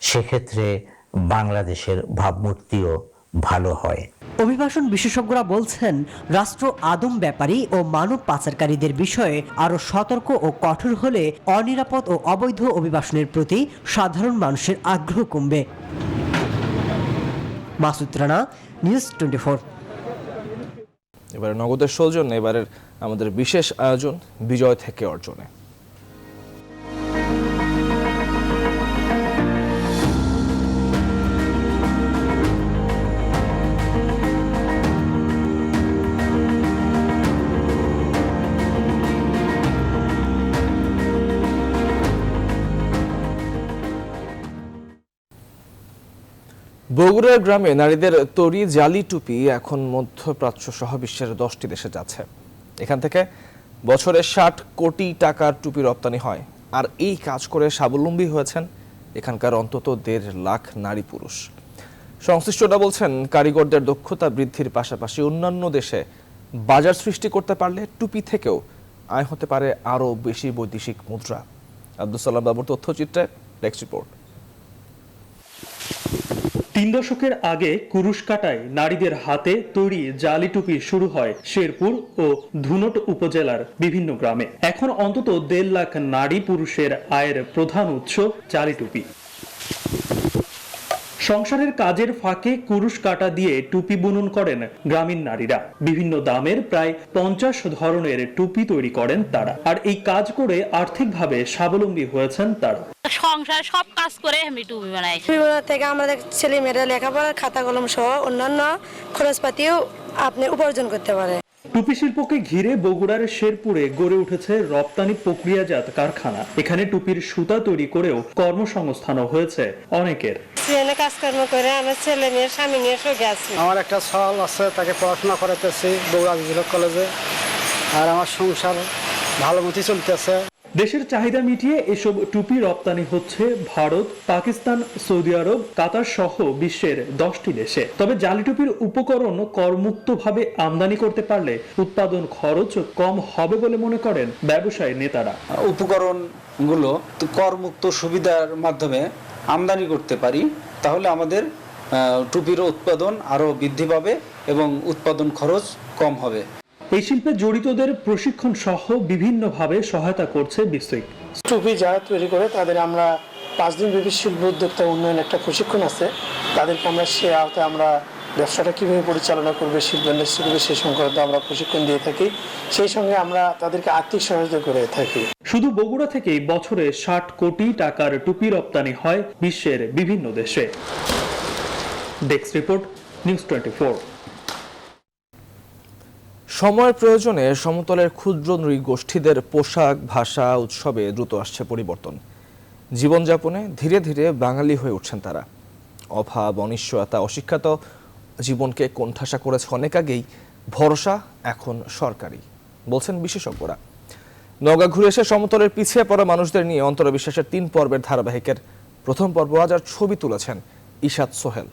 Speaker 20: সেক্ষেত্রে বাংলাদেশের ভাবমূর্তিও ভালো হয়।
Speaker 16: অভিবাসন বিশেষজ্ঞরা বলছেন, রাষ্ট্র আদম ব্যাপারী ও মানব পাচারকারীদের বিষয়ে আরো সতর্ক ও কঠোর হলে অনিরাপদ ও অবৈধ অভিবাসনের প্রতি সাধারণ মানুষের আগ্রহ কমবে। মাসুদ রানা, নিউজ 24।
Speaker 1: এবারে নগদের সৌজন্যে এবারের আমাদের বিশেষ আয়োজন বিজয় থেকে অর্জনে। বগুড়ার গ্রামে নারীদের তৈরি জালি টুপি এখন মধ্যপ্রাচ্য সহ বিশ্বের 10টি দেশে যাচ্ছে। এখান থেকে বছরে 60 কোটি টাকার টুপি রপ্তানি হয়। আর এই কাজ করে স্বাবলম্বী হয়েছেন এখানকার অন্তত 1.5 লাখ নারী পুরুষ। সংশ্লিষ্টরা বলছেন, কারিগরদের দক্ষতা বৃদ্ধির পাশাপাশি অন্যান্য দেশে বাজার সৃষ্টি করতে পারলে টুপি থেকেও আয় হতে পারে আরও বেশি বৈদেশিক মুদ্রা। আব্দুল সালাম বাবুর তথ্যচিত্রে নেক্সট রিপোর্ট।
Speaker 21: 3 দশকের আগে কুরুশকাটায় নারীদের হাতে তৈরি জালি টুপি শুরু হয় শেরপুর ও ধুনট উপজেলার বিভিন্ন গ্রামে। এখন অন্তত 1.5 লাখ নারী পুরুষের আয়ের প্রধান উৎস জালি টুপি। সংসারের কাজের ফাঁকে কুরুশ কাটা দিয়ে টুপি বুনন করেন গ্রামীণ নারীরা। বিভিন্ন দামের প্রায় 50 ধরনের টুপি তৈরি করেন তারা। আর এই কাজ করে আর্থিকভাবে স্বাবলম্বী হয়েছেন তারা।
Speaker 22: সংসার সব কাজ করে আমি টুপি বানাই। টুপি থেকে আমাদের ছেলে মেয়েরা লেখাপড়া, খাতা কলম সহ অন্যান্য খরচপাতিও আপনি উপার্জন করতে পারে।
Speaker 21: টুপি শিল্পকে ঘিরে বগুড়ার শেরপুরে গড়ে উঠেছে রপ্তানি প্রক্রিয়াজাত কারখানা। এখানে টুপির সুতা তৈরি করেও কর্মসংস্থানও হয়েছে অনেকের।
Speaker 22: কাজকর্ম করে আমার ছেলে মেয়ের স্বামী নিয়ে সঙ্গে আছি।
Speaker 23: আমার একটা সাল আছে, তাকে পড়াশোনা করাতেছি বগুড়া বিভাগ কলেজে। আর আমার সংসার ভালো মতো চলতেছে।
Speaker 21: দেশের চাহিদা মিটিয়ে এসব টুপি রপ্তানি হচ্ছে ভারত, পাকিস্তান, সৌদি আরব, কাতার সহ বিশ্বের 10টি দেশে। তবে জালি টুপির উপকরণ করমুক্তভাবে আমদানি করতে পারলে উৎপাদন খরচ কম হবে বলে মনে করেন ব্যবসায়ী নেতারা।
Speaker 23: উপকরণগুলো করমুক্ত সুবিধার মাধ্যমে আমদানি করতে পারি, তাহলে আমাদের টুপির উৎপাদন আরো বৃদ্ধি পাবে এবং উৎপাদন খরচ কম হবে।
Speaker 21: এই শিল্পে জড়িতদের প্রশিক্ষণ সহ বিভিন্নভাবে সহায়তা করছে বিসিক।
Speaker 23: টুপি যারা তৈরি করে তাদের আমরা 5 দিন ব্যাপী শিল্প উদ্যোক্তা উন্নয়ন একটা প্রশিক্ষণ আছে, তাদেরকে আমরা সে আওতায় আমরা ব্যবসাটা কিভাবে পরিচালনা করবে, শিল্প ইন্ডাস্ট্রি করবে, সেই সংক্রান্ত আমরা প্রশিক্ষণ দিয়ে থাকি। সেই সঙ্গে আমরা তাদেরকে আর্থিক সহায়তা করে থাকি।
Speaker 21: শুধু বগুড়া থেকেই বছরে 60 কোটি টাকার টুপি রপ্তানি হয় বিশ্বের বিভিন্ন দেশে। Desk report, news 24।
Speaker 1: সময়ের প্রয়োজনে সমতলের ক্ষুদ্র নৃগোষ্ঠীদের পোশাক, ভাষা, উৎসবে দ্রুত আসছে পরিবর্তন। জীবনযাপনে ধীরে ধীরে বাঙালি হয়ে উঠছেন তারা। অভাব, অনিশ্চয়তা, অশিক্ষিত জীবনকে কোণঠাসা করেছে অনেক আগেই। ভরসা এখন সরকারি, বলছেন বিশেষজ্ঞরা। নওগাঁ ঘুরে এসে সমতলের পিছিয়ে পড়া মানুষদের নিয়ে অন্তরা বিশ্বাসের 3 পর্বের ধারাবাহিকের প্রথম পর্ব আজ আর ছবি তুলেছেন ইশাত সোহেল।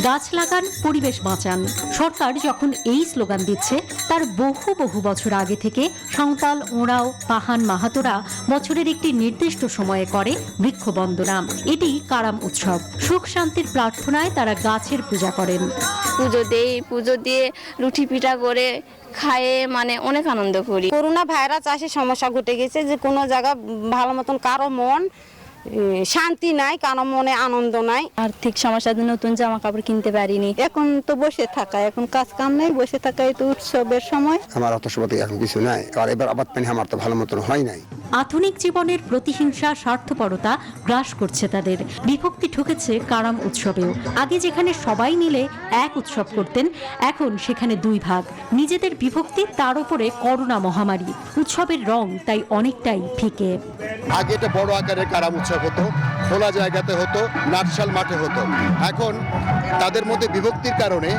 Speaker 24: গাছ লাগান, পরিবেশ বাঁচান। সরকার যখন এই স্লোগান দিচ্ছে, তার বহু বহু বছর আগে থেকে সাঁওতাল, ওঁরাও, পাহান, মাহাতোরা বছরের একটি নির্দিষ্ট সময়ে করে বৃক্ষবন্দনা। এটি কারাম উৎসব। সুখ শান্তির প্রার্থনায় তারা গাছের পূজা করেন।
Speaker 22: পুজো দিয়ে রুটি পিঠা করে খায়ে অনেক আনন্দ করি। করোনা ভাইরাস আসে সমস্যা ঘটে গেছে যে কোনো জায়গা ভালো মতন কারো মন শান্তি নাই, কারো মনে আনন্দ নাই।
Speaker 2: আর্থিক সমস্যার জন্য নতুন জামা কাপড় কিনতে পারিনি।
Speaker 22: এখন তো বসে থাকা, এখন কাজ কাম নেই, বসে থাকাই তো উৎসবের সময়।
Speaker 3: আমার অত সম্পত্তি এখন কিছু নাই, আর এবার আবাদ পানি আমার তো ভালো মতন হয় নাই।
Speaker 24: আধুনিক জীবনের প্রতিহিংসা, স্বার্থপরতা গ্রাস করছে তাদের। বিভক্তি ঢুকেছে কারাম উৎসবেও। আগে যেখানে সবাই মিলে এক উৎসব করতেন, এখন সেখানে দুই ভাগ। নিজেদের বিভক্তি, তার উপরে করোনা মহামারী। উৎসবের রং তাই অনেকটাই ফিকে।
Speaker 3: আগে এটা বড় আকারের কারাম উৎসব হতো, খোলা জায়গাতে হতো, নাটশাল মাঠে হতো। এখন তাদের মধ্যে বিভক্তির কারণে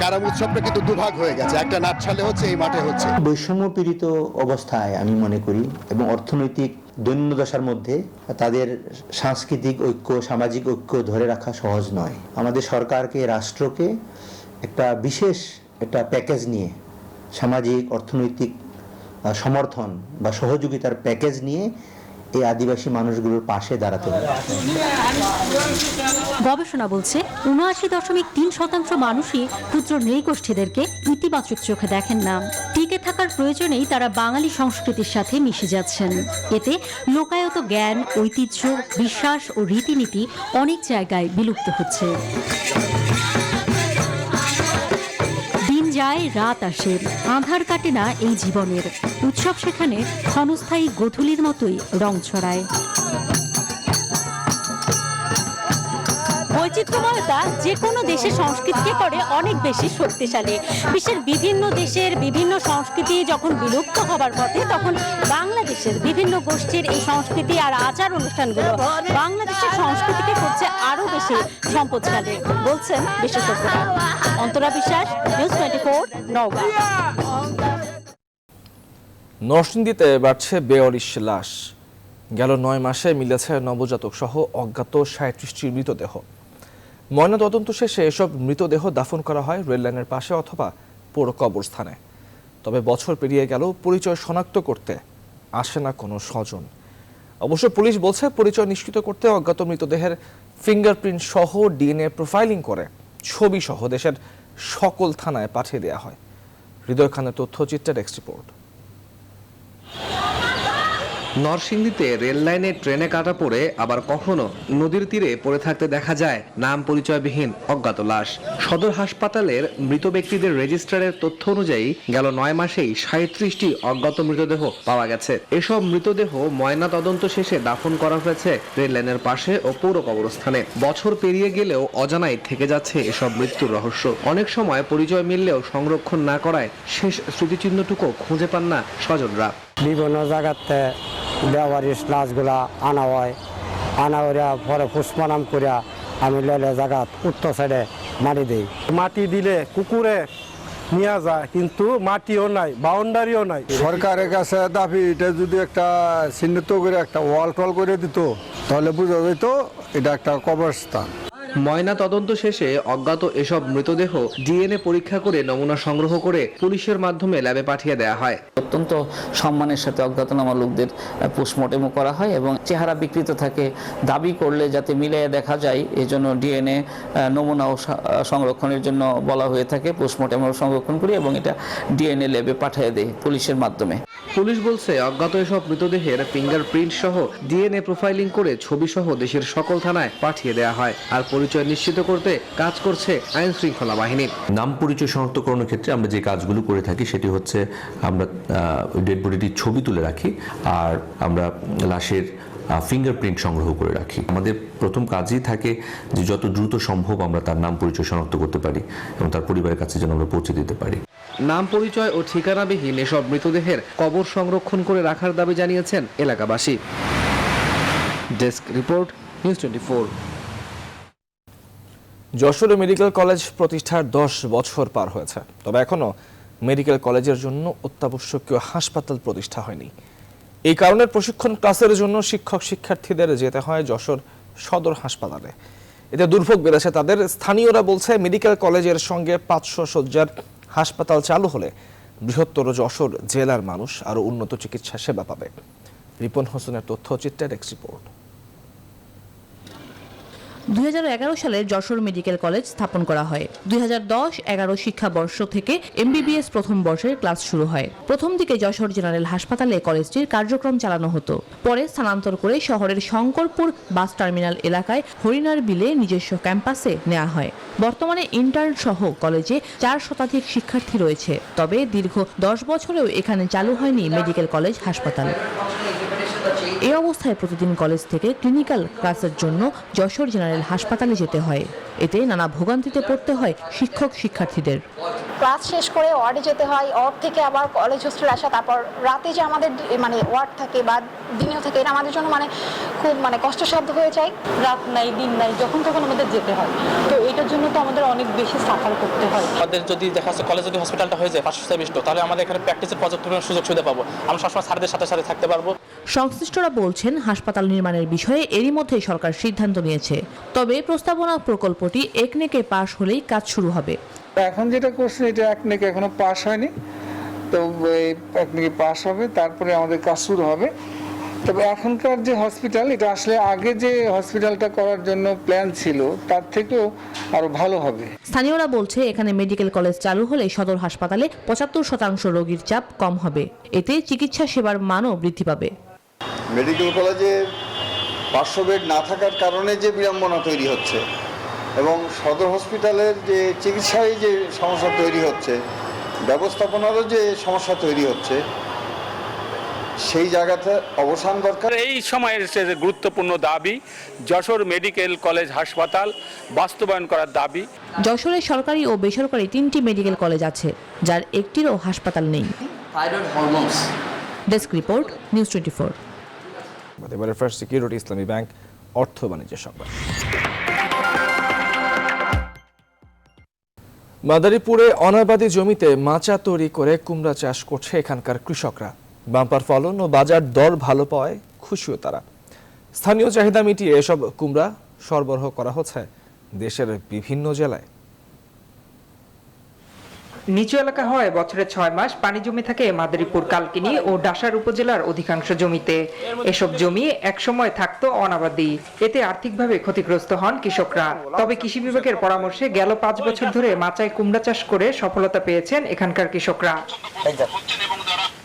Speaker 3: কারাম উৎসবটা কিন্তু দুভাগ হয়ে গেছে, একটা নাটশালে হচ্ছে, এই মাঠে হচ্ছে।
Speaker 5: বৈষম্য পীড়িত অবস্থায় আমি মনে করি এবং অর্থনৈতিক দৈন্যদশার মধ্যে তাদের সাংস্কৃতিক ঐক্য, সামাজিক ঐক্য ধরে রাখা সহজ নয়। আমাদের সরকারকে, রাষ্ট্রকে একটা বিশেষ একটা প্যাকেজ নিয়ে, সামাজিক অর্থনৈতিক সমর্থন বা সহযোগিতার প্যাকেজ নিয়ে এই আদিবাসী মানুষগুলোর পাশে দাঁড়াতে হবে।
Speaker 24: গবেষণা বলছে ৭৯.৩% মানুষই ক্ষুদ্র নৃগোষ্ঠীদেরকে ইতিবাচক চোখে দেখেন না। টিকে থাকার প্রয়োজনেই তারা বাঙালি সংস্কৃতির সাথে মিশে যাচ্ছেন। এতে লোকায়ত জ্ঞান, ঐতিহ্য, বিশ্বাস ও রীতিনীতি অনেক জায়গায় বিলুপ্ত হচ্ছে। যায়, রাত আসে, আঁধার কাটে না এই জীবনের। উৎসব সেখানে ক্ষণস্থায়ী গোধূলির মতোই রং ছড়ায়।
Speaker 2: বৈচিত্র্যময়তা যে কোনো দেশের সংস্কৃতিকে করে অনেক বেশি শক্তিশালী। বিশ্বের বিভিন্ন দেশের বিভিন্ন সংস্কৃতি যখন বিলুপ্ত হবার পথে, তখন বাংলাদেশের বিভিন্ন গোষ্ঠীর এই সংস্কৃতি আর আচার অনুষ্ঠানগুলো বাংলাদেশের সংস্কৃতিকে করছে আরো বেশি সম্পদশালী, বলছেন বিশেষজ্ঞরা। অন্তরা বিশ্বাস, নিউজ 24, নওগাঁ।
Speaker 1: নরসিংদীতে বাড়ছে বেওয়ারিশ লাশ। গেল 9 মাসে মিলেছে নবজাতক সহ অজ্ঞাত 37টি মৃতদেহ। ময়নাতদন্ত শেষে এসব মৃতদেহ দাফন করা হয় রেললাইনের পাশে অথবা পৌর কবরস্থানে। তবে বছর পেরিয়ে গেল, পরিচয় শনাক্ত করতে আসে না কোনো স্বজন। অবশ্য পুলিশ বলছে, পরিচয় নিশ্চিত করতে অজ্ঞাত মৃতদেহের ফিঙ্গারপ্রিন্ট সহ ডিএনএ প্রোফাইলিং করে ছবি সহ দেশের সকল থানায় পাঠিয়ে দেওয়া হয়। হৃদয় খানের তথ্যচিত্রের ডেস্ক রিপোর্ট।
Speaker 7: নরসিংদীতে রেল লাইনে ট্রেনে কাটা পড়ে আবার কখনো নদীর তীরে পড়ে থাকতে দেখা যায় নাম পরিচয়বিহীন অজ্ঞাত লাশ। সদর হাসপাতালের মৃত ব্যক্তিদের রেজিস্ট্রারের তথ্য অনুযায়ী গেল 9 মাসেই 37টি অজ্ঞাত মৃতদেহ পাওয়া গেছে। এসব মৃতদেহ ময়না তদন্ত শেষে দাফন করা হয়েছে রেল লাইনের পাশে ও পৌর কবরস্থানে। বছর পেরিয়ে গেলেও অজানাই থেকে যাচ্ছে এসব মৃত্যুর রহস্য। অনেক সময় পরিচয় মিললেও সংরক্ষণ না করায় শেষ স্মৃতিচিহ্নটুকু খুঁজে পান না স্বজনরা।
Speaker 25: বিভিন্ন জায়গাতে বেওয়ারিশ লাশগুলা আনা হয়, আনা করিয়া পরে পুষ্পনাম করিয়া আমি লেলে জায়গা উত্তর সাইডে মাটি দিই।
Speaker 26: মাটি দিলে কুকুরে নিয়ে যায়, কিন্তু মাটিও নাই, বাউন্ডারিও নাই।
Speaker 27: সরকারের কাছে দাবি, এটা যদি একটা চিহ্নিত করে একটা ওয়াল টল করে দিত, তাহলে বোঝা যেত এটা একটা কবরস্থান।
Speaker 7: ময়না তদন্ত শেষে অজ্ঞাত এসব মৃতদেহ ডিএনএ পরীক্ষা করে নমুনা সংগ্রহ করে পুলিশের মাধ্যমে ল্যাবে পাঠিয়ে দেওয়া হয়।
Speaker 28: অত্যন্ত সম্মানের সাথে অজ্ঞাতনামা লোকদের পোস্টমর্টেমও করা হয় এবং চেহারা বিকৃত থাকে, দাবি করলে যাতে মিলিয়ে দেখা যায় এজন্য ডিএনএ নমুনাও সংরক্ষণের জন্য বলা হয়ে থাকে। পোস্টমর্টেমও সংরক্ষণ করি এবং এটা ডিএনএ ল্যাবে পাঠিয়ে দেয় পুলিশের মাধ্যমে।
Speaker 7: পুলিশ বলছে, অজ্ঞাত এসব মৃতদেহের ফিঙ্গারপ্রিন্ট সহ ডিএনএ প্রোফাইলিং করে ছবি সহ দেশের সকল থানায় পাঠিয়ে দেওয়া হয়। আর পরিচয় নিশ্চিত করতে কাজ করছে আইন শৃঙ্খলা বাহিনী।
Speaker 29: নাম পরিচয় শনাক্তকরণের ক্ষেত্রে আমরা যে কাজগুলো করে থাকি সেটি হচ্ছে, আমরা ডেড বডিটির ছবি তুলে রাখি আর আমরা লাশের ফিঙ্গারপ্রিন্ট সংগ্রহ করে রাখি। আমাদের প্রথম কাজই থাকে যে যত দ্রুত সম্ভব আমরা তার নাম পরিচয় শনাক্ত করতে পারি এবং তার পরিবারের কাছে যেন আমরা পৌঁছে দিতে পারি।
Speaker 7: নাম পরিচয় ও ঠিকানাবিহীন এসব মৃতদেহের কবর সংরক্ষণ করে রাখার দাবি জানিয়েছেন এলাকাবাসী। Desk report, news 24।
Speaker 1: যশোরে মেডিকেল কলেজ প্রতিষ্ঠার 10 বছর পার হয়েছে, তবে এখনো মেডিকেল কলেজের জন্য অত্যাবশ্যকীয় হাসপাতাল প্রতিষ্ঠা হয়নি। এই কারণে প্রশিক্ষণ ক্লাসের জন্য শিক্ষক শিক্ষার্থীদের যেতে হয় যশোর সদর হাসপাতালে। এতে দুর্ভোগ বেড়েছে তাদের। স্থানীয়রা বলছে, মেডিকেল কলেজের সঙ্গে 500 শয্যার হাসপাতাল চালু হলে বৃহত্তর যশোর জেলার মানুষ আরও উন্নত চিকিৎসা সেবা পাবে। রিপন হোসেনের তথ্যচিত্রের এক রিপোর্ট।
Speaker 18: 2011 সালে যশোর মেডিকেল কলেজ স্থাপন করা হয়। 2010-11 শিক্ষাবর্ষ থেকে MBBS প্রথম বর্ষের ক্লাস শুরু হয়। প্রথম দিকে যশোর জেনারেল হাসপাতালে কলেজটির কার্যক্রম চালানো হতো। পরে স্থানান্তর করে শহরের শঙ্করপুর বাস টার্মিনাল এলাকায় হরিণার বিলে নিজস্ব ক্যাম্পাসে নেওয়া হয়। বর্তমানে ইন্টার্ন সহ কলেজে 4 শতাধিক শিক্ষার্থী রয়েছে। তবে দীর্ঘ 10 বছরেও এখানে চালু হয়নি মেডিকেল কলেজ হাসপাতাল। এই অবস্থায় প্রতিদিন কলেজ থেকে ক্লিনিক্যাল ক্লাসের জন্য যশোর জেনারেল হাসপাতালে যেতে হয়। এতে নানা ভোগান্তিতে পড়তে হয় শিক্ষক শিক্ষার্থীদের।
Speaker 4: ক্লাস শেষ করে ওয়ার্ডে যেতে হয়, ওয়ার্ড থেকে আবার কলেজ হোস্টেলে আসা, তারপর রাতে যে আমাদের ওয়ার্ড থাকে বা দিনেও থাকে, এটা আমাদের জন্য খুব কষ্টসাধ্য হয়ে যায়।
Speaker 2: রাত নাই দিন নাই, যখন তখন আমাদের যেতে হয়। তো এটার জন্য তো আমাদের অনেক বেশি সাফার করতে হয়।
Speaker 6: আমাদের যদি দেখা যাচ্ছে কলেজ যদি হসপিটালটা হয়ে যায় পার্শ্ববিষ্ট, তাহলে আমাদের এখানে প্র্যাকটিসের পর্যাপ্ত সুযোগ সুবিধা পাবো। আমরা সবসময় স্যারদের সাথে সাথে থাকতে পারবো।
Speaker 18: সংশ্লিষ্টরা বলছেন হাসপাতাল নির্মাণের বিষয়ে এরই মধ্যে সরকার সিদ্ধান্ত নিয়েছে। তবে প্রস্তাবনা প্রকল্পটি একনেকে পাশ হলেই কাজ শুরু হবে।
Speaker 26: এখন যেটা করছে এটা একনেকে এখনো পাস হয়নি, তো একনেকে পাস হবে, তারপরে আমাদের কাজ শুরু হবে। তবে এখনকার যে হসপিটাল, এটা আসলে আগে যে হসপিটালটা করার জন্য প্ল্যান ছিল তার থেকেও আরো ভালো হবে।
Speaker 18: স্থানীয়রা বলছে এখানে মেডিকেল কলেজ চালু হলে সদর হাসপাতালে 75% রোগীর চাপ কম হবে। এতে চিকিৎসা সেবার মানও বৃদ্ধি পাবে।
Speaker 8: মেডিকেল কলেজে 500 বেড না থাকার কারণে যে বিড়ম্বনা তৈরি হচ্ছে এবং সদর হসপিটালের যে চিকিৎসায় যে সমস্যা তৈরি হচ্ছে, ব্যবস্থাপনারও যে সমস্যা তৈরি হচ্ছে, সেই জায়গাতে অবসান দরকার।
Speaker 9: এই সময়ের গুরুত্বপূর্ণ দাবি যশোর মেডিকেল কলেজ হাসপাতাল বাস্তবায়ন করার দাবি।
Speaker 18: যশোরে সরকারি ও বেসরকারি 3টি মেডিকেল কলেজ আছে, যার একটিরও হাসপাতাল নেই। Desk report, news 24।
Speaker 1: এবারে ফার্স্ট সিকিউরিটি ইসলামী ব্যাংক অর্থ বাণিজ্যের সংবাদ। মাদারীপুরে অনাবাদি জমিতে মাচা তৈরি করে কুমড়া চাষ করছে এখানকার কৃষকরা। বাম্পার ফলন ও বাজার দর ভালো পাওয়ায় খুশিও তারা। স্থানীয় চাহিদা মিটিয়ে এসব কুমড়া সরবরাহ করা হচ্ছে দেশের বিভিন্ন জেলায়।
Speaker 10: নিচু এলাকা হয় বছরে 6 মাস পানি জমে থাকে মাদারীপুর, কালকিনি ও ডাসার উপজেলার অধিকাংশ জমিতে। এসব জমি একসময় থাকতো অনাবাদি, এতে আর্থিকভাবে ক্ষতিগ্রস্ত হন কৃষকরা। তবে কৃষি বিভাগের পরামর্শে গেল 5 বছর ধরে মাচায় কুমড়া চাষ করে সফলতা পেয়েছেন এখানকার কৃষকরা।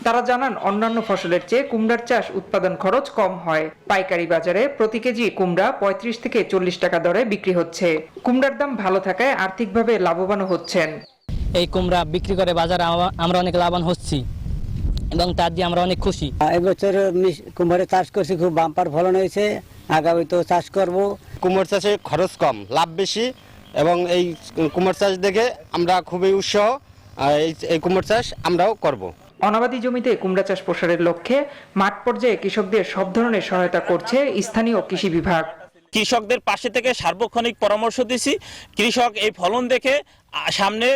Speaker 10: তারা জানান অন্যান্য ফসলের চেয়ে কুমড়ার চাষ উৎপাদন খরচ কম হয়। পাইকারি বাজারে প্রতি কেজি কুমড়া 35 থেকে 40 টাকা দরে বিক্রি হচ্ছে। কুমড়ার দাম ভালো থাকায় আর্থিকভাবে লাভবানও হচ্ছেন।
Speaker 11: এই কুমড়া বিক্রি করে বাজারে আমরা অনেক লাভবান হচ্ছি এবং তার দিয়ে আমরা অনেক খুশি।
Speaker 25: এবছর কুমড়া চাষ করছি, খুব বাম্পার ফলন হয়েছে, আগামী তো চাষ করব।
Speaker 12: কুমড় চাষে খরচ কম, লাভ বেশি এবং এই কুমড় চাষ দেখে আমরা খুবই উৎসাহ, এই কুমড় চাষ আমরাও করব।
Speaker 10: অনাবাদি জমিতে কুমড়া চাষ প্রসারের লক্ষ্যে মাঠ পর্যায়ে কৃষকদের সব ধরনের সহায়তা করছে স্থানীয় কৃষি বিভাগ।
Speaker 6: কৃষকদের পাশে থেকে সার্বক্ষণিক পরামর্শ দিছি। কৃষক এই ফলন দেখে সামনে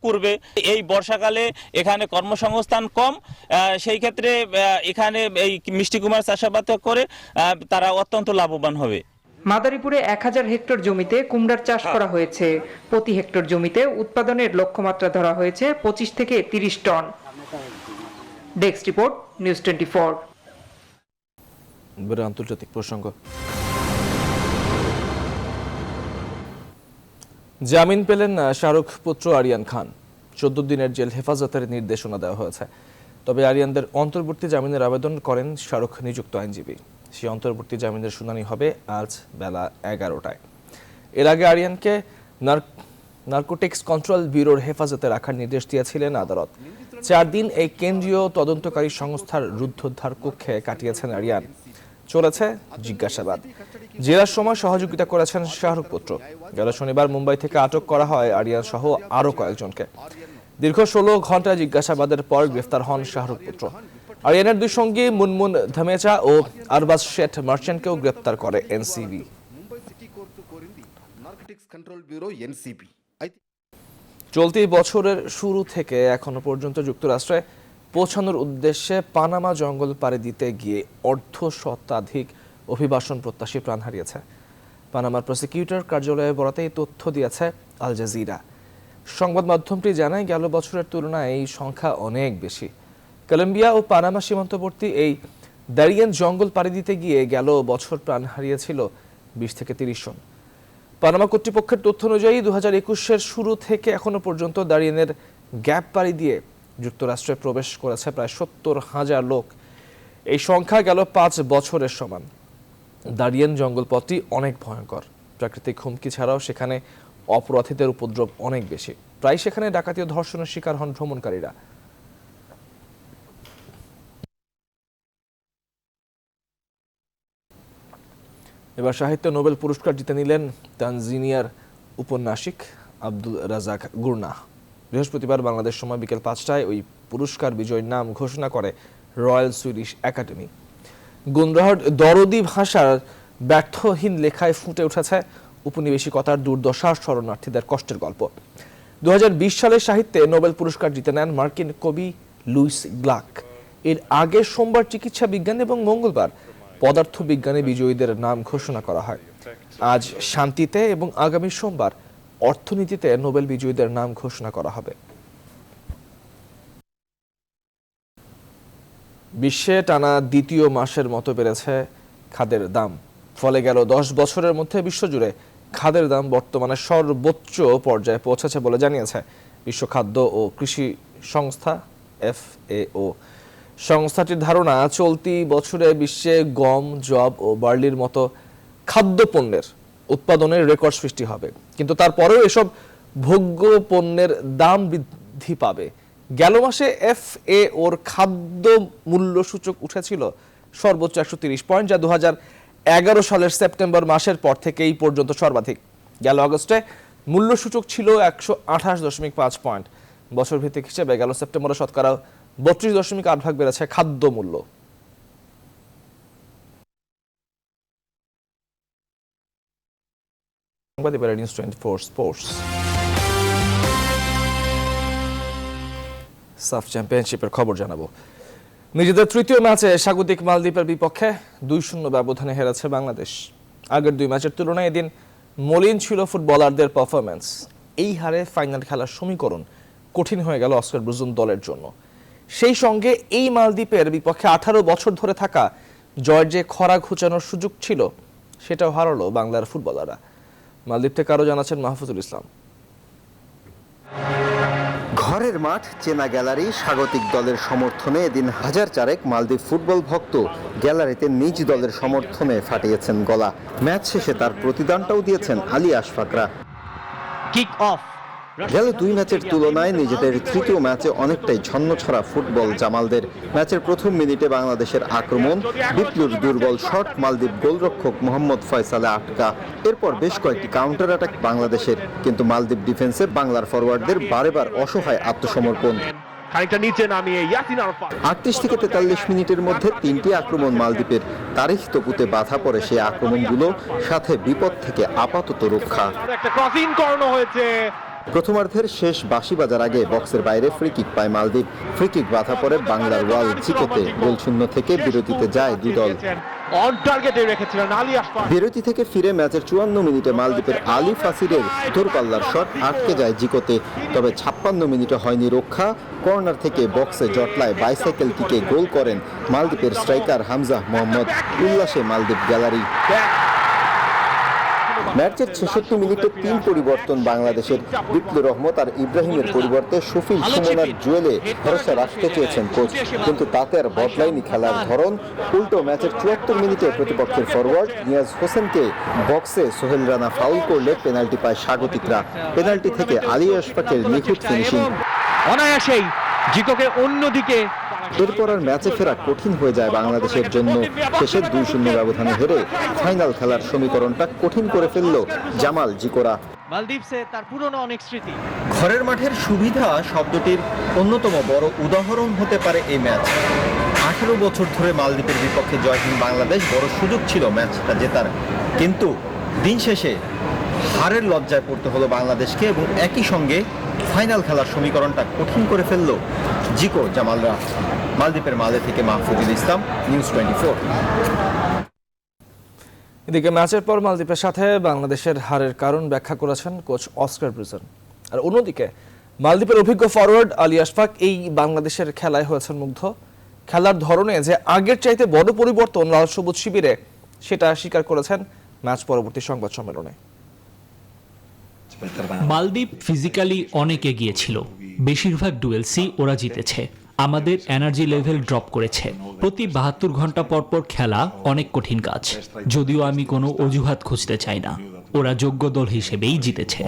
Speaker 6: করবে। এই বর্ষাকালে এখানে কর্মসংস্থান কম, সেই ক্ষেত্রে এখানে এই মিষ্টি কুমড়া চাষাবাদ করে তারা অত্যন্ত লাভবান হবে।
Speaker 10: মাদারীপুরে 1000 হেক্টর জমিতে কুমড়ার চাষ করা হয়েছে। প্রতি হেক্টর জমিতে উৎপাদনের লক্ষ্যমাত্রা ধরা হয়েছে 25 থেকে 30 টন। Desk report, news 24।
Speaker 1: আন্তর্জাতিক প্রসঙ্গ। জামিন পেলেন শাহরুখ পুত্র আরিয়ান খান। 14 দিনের জেল হেফাজতের নির্দেশনা দেওয়া হয়েছে। তবে আরিয়ানদের অন্তর্বর্তী জামিনের আবেদন করেন শাহরুখ নিযুক্ত আইনজীবী। সেই অন্তর্বর্তী জামিনের শুনানি হবে আজ বেলা 11টায়। এর আগে আরিয়ানকে নার্কোটিক্স কন্ট্রোল ব্যুরোর হেফাজতে রাখার নির্দেশ দিয়েছিলেন আদালত। 4 দিন এই কেন্দ্রীয় তদন্তকারী সংস্থার রুদ্ধোদ্ধার কক্ষে কাটিয়েছেন আরিয়ান। চলেছে জিজ্ঞাসাবাদ। জেরার সময় সহযোগিতা করেছেন শাহরুখ পুত্র। গেল শনিবার মুম্বাই থেকে আটক করা হয় আরিয়ান সহ আরো কয়েকজনকে। দীর্ঘ 16 ঘন্টা জিজ্ঞাসাবাদের পর গ্রেফতার হন শাহরুখ পুত্র। আরিয়ানের দুই সঙ্গী মুনমুন ধামেচা ও আরবাজ শেঠ মার্চেন্টকেও গ্রেফতার করে এনসিবি। চলতি বছরের শুরু থেকে এখনো পর্যন্ত যুক্তরাষ্ট্রে পৌঁছানোর উদ্দেশ্যে পানামা জঙ্গল পাড়ি দিতে গিয়ে 1.5 শতাধিক অভিবাসন প্রত্যাশী প্রাণ হারিয়েছে। পানামার প্রসিকিউটর কার্যালয়ে বরাতে এই তথ্য দিয়েছে আল জাজিরা। সংবাদ মাধ্যমটি জানায় গেল বছরের তুলনায় এই সংখ্যা অনেক বেশি। কলম্বিয়া ও পানামা সীমান্তবর্তী এই দারিয়েন জঙ্গল পাড়ি দিতে গিয়ে গেল বছর প্রাণ হারিয়েছিল 20 থেকে 30 জন। পানামা কর্তৃপক্ষের তথ্য অনুযায়ী 2021-এর শুরু থেকে এখনো পর্যন্ত দারিয়েনের গ্যাপ পাড়ি দিয়ে যুক্তরাষ্ট্রে প্রবেশ করেছে প্রায় 70,000 লোক। এই সংখ্যা গেল 5 বছরের সমান। দারিয়েন জঙ্গলপথটি অনেক ভয়ঙ্কর। প্রাকৃতিক হুমকি ছাড়াও সেখানে অপরাধীদের উপদ্রব অনেক বেশি। প্রায় সেখানে ডাকাতি ও ধর্ষণের শিকার হন ভ্রমণকারীরা। এবার সাহিত্য নোবেল পুরস্কার জিতে নিলেন তানজানিয়ার উপন্যাসিক আব্দুল রাজাক গুরনাহ। বৃহস্পতিবার বাংলাদেশ সময় বিকেল 5টায় ওই পুরস্কার বিজয়ীর নাম ঘোষণা করে রয়্যাল সুইডিশ একাডেমি। গুরনাহর দরদি ভাষার ব্যর্থহীন লেখায় ফুটে উঠেছে উপনিবেশিকতার দুর্দশা, শরণার্থীদের কষ্টের গল্প। 2020 সালে সাহিত্যে নোবেল পুরস্কার জিতে নেন মার্কিন কবি লুইস গ্লাক। এর আগে সোমবার চিকিৎসা বিজ্ঞান এবং মঙ্গলবার পদার্থবিজ্ঞানে বিজয়ীদের নাম ঘোষণা করা হয়। আজ শান্তিতে এবং আগামী সোমবার অর্থনীতিতে নোবেল বিজয়ীদের নাম ঘোষণা করা হবে। বিশ্বে টানা দ্বিতীয় মাসের মতো বেড়েছে খাদ্যের দাম। ফলে গেল 10 বছরের মধ্যে বিশ্বজুড়ে খাদ্যের দাম বর্তমানে সর্বোচ্চ পর্যায়ে পৌঁছেছে বলে জানিয়েছে বিশ্ব খাদ্য ও কৃষি সংস্থা FAO। সংস্থাটির ধারণা, চলতি বছরে বিশ্বে গম, জব ও বার্লির মতো খাদ্যপণ্যের উৎপাদনের রেকর্ড সৃষ্টি হবে। কিন্তু তারপরেও এসব ভোগ্য পণ্যের দাম বৃদ্ধি পাবে। গেল মাসে FAOর খাদ্য মূল্য সূচক উঠেছিল সর্বোচ্চ 130 পয়েন্ট, যা 2011 সালের সেপ্টেম্বর মাসের পর থেকে এই পর্যন্ত সর্বাধিক। গেল আগস্টে মূল্য সূচক ছিল 128.5 পয়েন্ট। বছর ভিত্তিক হিসেবে গেল সেপ্টেম্বরে শতকরা 32.8% বেড়েছে খাদ্য মূল্য। News 24 sports. সাফ চ্যাম্পিয়নশিপের খবর জানাবো। নিজেদের তৃতীয় ম্যাচে স্বাগতিক মালদ্বীপের বিপক্ষে 2-0 ব্যবধানে হেরেছে বাংলাদেশ। আগের 2 ম্যাচের তুলনায় এদিন মলিন ছিল ফুটবলারদের পারফরম্যান্স। এই হারে ফাইনাল খেলার সমীকরণ কঠিন হয়ে গেল অস্কার ব্রুজুন দলের জন্য। সেই সঙ্গে এই মালদ্বীপের বিপক্ষে 18 বছর ধরে থাকা জয়ের যে খরা ঘুচানোর সুযোগ ছিল, সেটাও হারালো বাংলার ফুটবলাররা। মালদ্বীপ থেকে আরো জানাচ্ছেন মাহফুজুল ইসলাম।
Speaker 13: ঘরের মাঠ, চেনা গ্যালারি, স্বাগতিক দলের সমর্থনে এদিন 1000 মালদ্বীপ ফুটবল ভক্ত গ্যালারিতে নিজ দলের সমর্থনে ফাটিয়েছেন গলা। ম্যাচ শেষে তার প্রতিদানটাও দিয়েছেন আলী আশফাকরা। Kick off. গেল 2 ম্যাচের তুলনায় নিজেদের তৃতীয় ম্যাচে অনেকটাই ছন্নছড়া ফুটবল জামালদের। ম্যাচের প্রথম মিনিটে বাংলাদেশের আক্রমণ, বিপ্লুর দুর্বল শট, মালদ্বীপ গোলরক্ষক মোহাম্মদ ফয়সালে আটকা। এরপর বেশ কয়েকটি কাউন্টার অ্যাটাক বাংলাদেশের, কিন্তু মালদ্বীপ ডিফেন্সে বাংলার ফরওয়ার্ডদের বারেবার অসহায় আত্মসমর্পণ। 38 থেকে 43 মিনিটের মধ্যে 3টি আক্রমণ মালদ্বীপের। তারিখ তপুতে বাধা পড়ে সেই আক্রমণগুলো, সাথে বিপদ থেকে আপাতত রক্ষা। প্রথমার্ধের শেষ বাঁশি বাজার আগে বক্সের বাইরে ফ্রি কিক পায় মালদ্বীপ। ফ্রি কিক বাধা পড়ে বাংলার ওয়াল জিকোতে। গোলশূন্য থেকে বিরতিতে যায় দুই দল। বিরতি থেকে ফিরে ম্যাচের 54 মিনিটে মালদ্বীপের আলী ফাসিরের দূরপাল্লার শট আটকে যায় জিকোতে। তবে 56 মিনিটে হয়নি রক্ষা। কর্নার থেকে বক্সে জটলায় বাইসাইকেলটিকে গোল করেন মালদ্বীপের স্ট্রাইকার হামজা মোহাম্মদ। উল্লাসে মালদ্বীপ গ্যালারি। ম্যাচের 66 মিনিটে 3 পরিবর্তন বাংলাদেশের। বিপ্লুর রহমত আর ইব্রাহিমের পরিবর্তে শফিল সুমনার জুয়েলে ভরসা রাখতে চেয়েছেন কোচ, কিন্তু তাতে আর বদলায়নি খেলার ধরন। উল্টো ম্যাচের 74 মিনিটে প্রতিপক্ষের ফরওয়ার্ড নিয়াজ হোসেনকে বক্সে সোহেল রানা ফাউল করলে পেনাল্টি পায় স্বাগতিকরা। পেনাল্টি থেকে আলী আশফাকের নিখুঁত ফিনিশিং। অনায়াসেই জিকোকে অন্যদিকে। এরপর আর ম্যাচে ফেরা কঠিন হয়ে যায় বাংলাদেশের জন্য। শেষের 2-0 ব্যবধানে হেরে ফাইনাল খেলার সমীকরণটা কঠিন করে ফেলল জামাল জিকোরা। তার পুরনো অনেক স্মৃতি। ঘরের মাঠের সুবিধা শব্দটির অন্যতম বড় উদাহরণ হতে পারে এই ম্যাচ। 18 বছর ধরে মালদ্বীপের বিপক্ষে জয়হীন বাংলাদেশ, বড় সুযোগ ছিল ম্যাচটা জেতার, কিন্তু দিন শেষে হারের লজ্জায় পড়তে হলো বাংলাদেশকে এবং একই সঙ্গে ফাইনাল খেলার সমীকরণটা কঠিন করে ফেলল জিকো জামালরা। মালদ্বীপের মালে থেকে মাহফুজুল ইসলাম, নিউজ 24।
Speaker 1: এদিকে ম্যাচের পর মালদ্বীপের সাথে বাংলাদেশের হারের কারণ ব্যাখ্যা করেছেন কোচ অস্কার ব্রুজুন। আর অন্যদিকে মালদ্বীপের অভিজ্ঞ ফরওয়ার্ড আলী আশফাক এই বাংলাদেশের খেলায় হয়েছেন মুগ্ধ। খেলার ধরনে যে আগের চাইতে বড় পরিবর্তন লাল সবুজ শিবিরে, সেটা স্বীকার করেছেন ম্যাচ পরবর্তী সংবাদ সম্মেলনে।
Speaker 14: মালদ্বীপ ফিজিক্যালি অনেক এগিয়ে ছিল, বেশিরভাগ ডুয়েলসি ওরা জিতেছে। আমাদের এনার্জি লেভেল ড্রপ করেছে। প্রতি 72 ঘন্টা পর পর খেলা অনেক কঠিন কাজ, যদিও আমি কোনো অজুহাত খুঁজতে চাই না। ওরা যোগ্য দল হিসেবেই জিতেছে।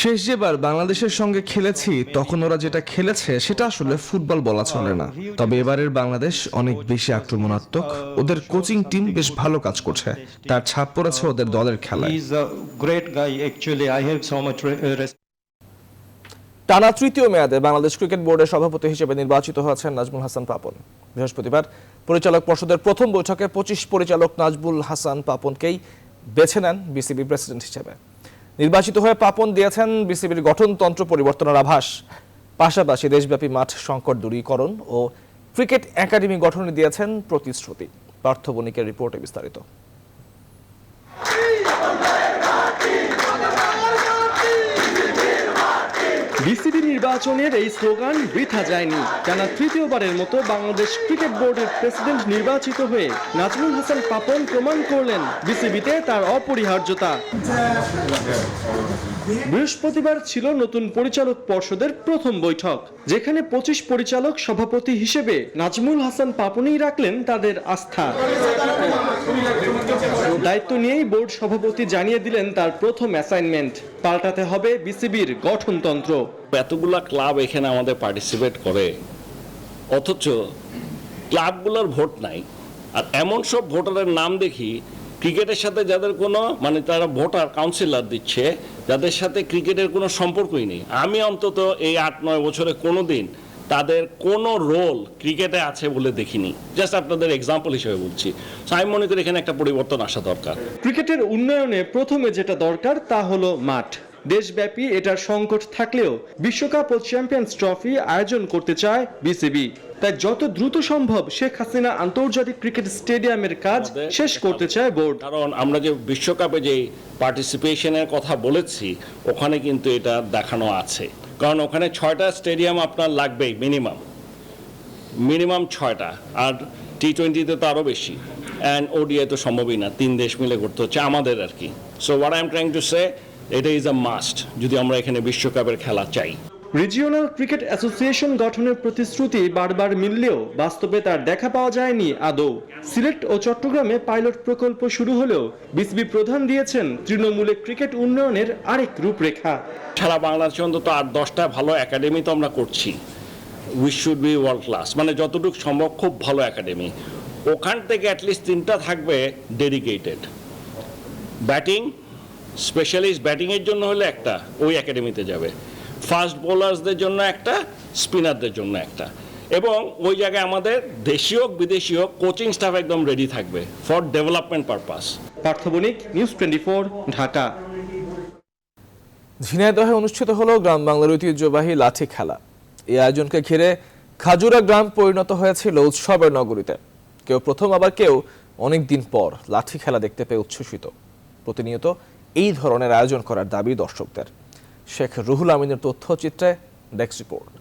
Speaker 1: শেষ যেবার বাংলাদেশের সঙ্গে খেলেছি তখন ওরা যেটা খেলেছে সেটা আসলে ফুটবল বলা চলে না। তবে এবারের বাংলাদেশ অনেক বেশি আক্রমণাত্মক। ওদের কোচিং টিম বেশ ভালো কাজ করছে, তার ছাপ পড়েছে ওদের দলের খেলায়। টানা তৃতীয় মেয়াদে বাংলাদেশ ক্রিকেট বোর্ডের সভাপতি হিসেবে নির্বাচিত হয়েছেন নাজমুল হাসান পাপন। বৃহস্পতিবার পরিচালক পর্ষদের প্রথম বৈঠকে 25 পরিচালক নাজমুল হাসান পাপনকেই বেছে নেন বিসিবি প্রেসিডেন্ট হিসেবে। নির্বাচিত হয়ে পাপন দিয়েছেন বিসিবির গঠনতন্ত্র পরিবর্তনের আভাস, পাশাপাশি দেশব্যাপী মাঠ সংকট দূরীকরণ ও ক্রিকেট একাডেমি গঠনে দিয়েছেন প্রতিশ্রুতি। পার্থ বণিকের রিপোর্টে বিস্তারিত।
Speaker 15: বিসিবি নির্বাচনের এই স্লোগান বৃথা যায়নি। টানা তৃতীয়বারের মতো বাংলাদেশ ক্রিকেট বোর্ডের প্রেসিডেন্ট নির্বাচিত হয়ে নাজমুল হাসান পাপন প্রমাণ করলেন বিসিবিতে তার অপরিহার্যতা। বৃহস্পতিবার ছিল নতুন পরিচালক পর্ষদের প্রথম বৈঠক, যেখানে 25 পরিচালক সভাপতি হিসেবে নাজমুল হাসান পাপনই রাখলেন তাদের আস্থা। দায়িত্ব নিয়েই বোর্ড সভাপতি জানিয়ে দিলেন তার প্রথম অ্যাসাইনমেন্ট, পাল্টাতে হবে বিসিবির গঠনতন্ত্র।
Speaker 16: এতগুলা ক্লাব এখানে আমাদের পার্টিসিপেট করে, অথচ ক্লাবগুলোর ভোট নাই। আর এমন সব ভোটারের নাম দেখি ক্রিকেটের সাথে যাদের কোনো তারা ভোটার কাউন্সিলর দিচ্ছে, যাদের সাথে ক্রিকেটের কোনো সম্পর্কই নেই। আমি অন্তত এই 8-9 বছরে কোনো দিন তাদের কোনো রোল ক্রিকেটে আছে বলে দেখিনি। জাস্ট আপনাদের এক্সাম্পল হিসেবে বলছি। আমি মনে করি এখানে একটা পরিবর্তন আসা দরকার।
Speaker 15: ক্রিকেটের উন্নয়নে প্রথমে যেটা দরকার তা হলো মাঠ। দেশব্যাপী এটার সংকট থাকলেও বিশ্বকাপ ও চ্যাম্পিয়ন্স ট্রফি আয়োজন করতে চায় বিসিবি। তাই যত দ্রুত সম্ভব শেখ হাসিনা আন্তর্জাতিক ক্রিকেট স্টেডিয়ামের কাজ শেষ করতে চায় বোর্ড।
Speaker 16: কারণ আমরা যে বিশ্বকাপে যে পার্টিসিপেশনের কথা বলেছি, ওখানে কিন্তু এটা দেখানো আছে। কারণ ওখানে 6টা স্টেডিয়াম আপনার লাগবেই মিনিমাম 6টা, আর T20-তে তো আরও বেশি, অ্যান্ড ওডিআই তো সম্ভবই না, 3 দেশ মিলে করতে হচ্ছে আমাদের আর কি। So what I am trying to say, এটা ইজ আ মাস্ট যদি আমরা এখানে বিশ্বকাপের খেলা চাই।
Speaker 15: রিজিওনাল ক্রিকেট অ্যাসোসিয়েশন গঠনের প্রতিশ্রুতি বারবার মিললেও বাস্তবে তার দেখা পাওয়া যায়নি আদৌ। সিলেট ও চট্টগ্রামে পাইলট প্রকল্প শুরু হলেও বিসিবি প্রধান দিয়েছেন তৃণমূলে ক্রিকেট উন্নয়নের আরেক রূপরেখা।
Speaker 16: সারা বাংলাদেশে অন্তত 8-10টা ভালো একাডেমি তো আমরা করছি। We should be world class, যতটুকু সম্ভব খুব ভালো একাডেমি। ওখান থেকে অ্যাটলিস্ট 3টা থাকবে ডেডিকেটেড। ব্যাটিং স্পেশালিস্ট, ব্যাটিংয়ের জন্য হলে একটা ওই একাডেমিতে যাবে, ফাস্ট বোলারসদের জন্য একটা, স্পিনারদের জন্য একটা, এবং ওই জায়গায় আমাদের দেশীয় বিদেশীয় কোচিং স্টাফ একদম রেডি থাকবে for development purpose.
Speaker 15: Partha Banik, news 24, Dhaka.
Speaker 1: ঝিনাইদহে অনুষ্ঠিত হলো গ্রাম বাংলার ঐতিহ্যবাহী লাঠি খেলা। এই আয়োজনকে ঘিরে খাজুরা গ্রাম পরিণত হয়েছিল উৎসবের নগরীতে। কেউ প্রথম, আবার কেউ অনেকদিন পর লাঠি খেলা দেখতে পেয়ে উচ্ছ্বসিত। প্রতিনিয়ত এই ধরনের আয়োজন করার দাবি দর্শকদের। শেখ রুহুল আমিনের তথ্যচিত্রে ডেস্ক রিপোর্ট।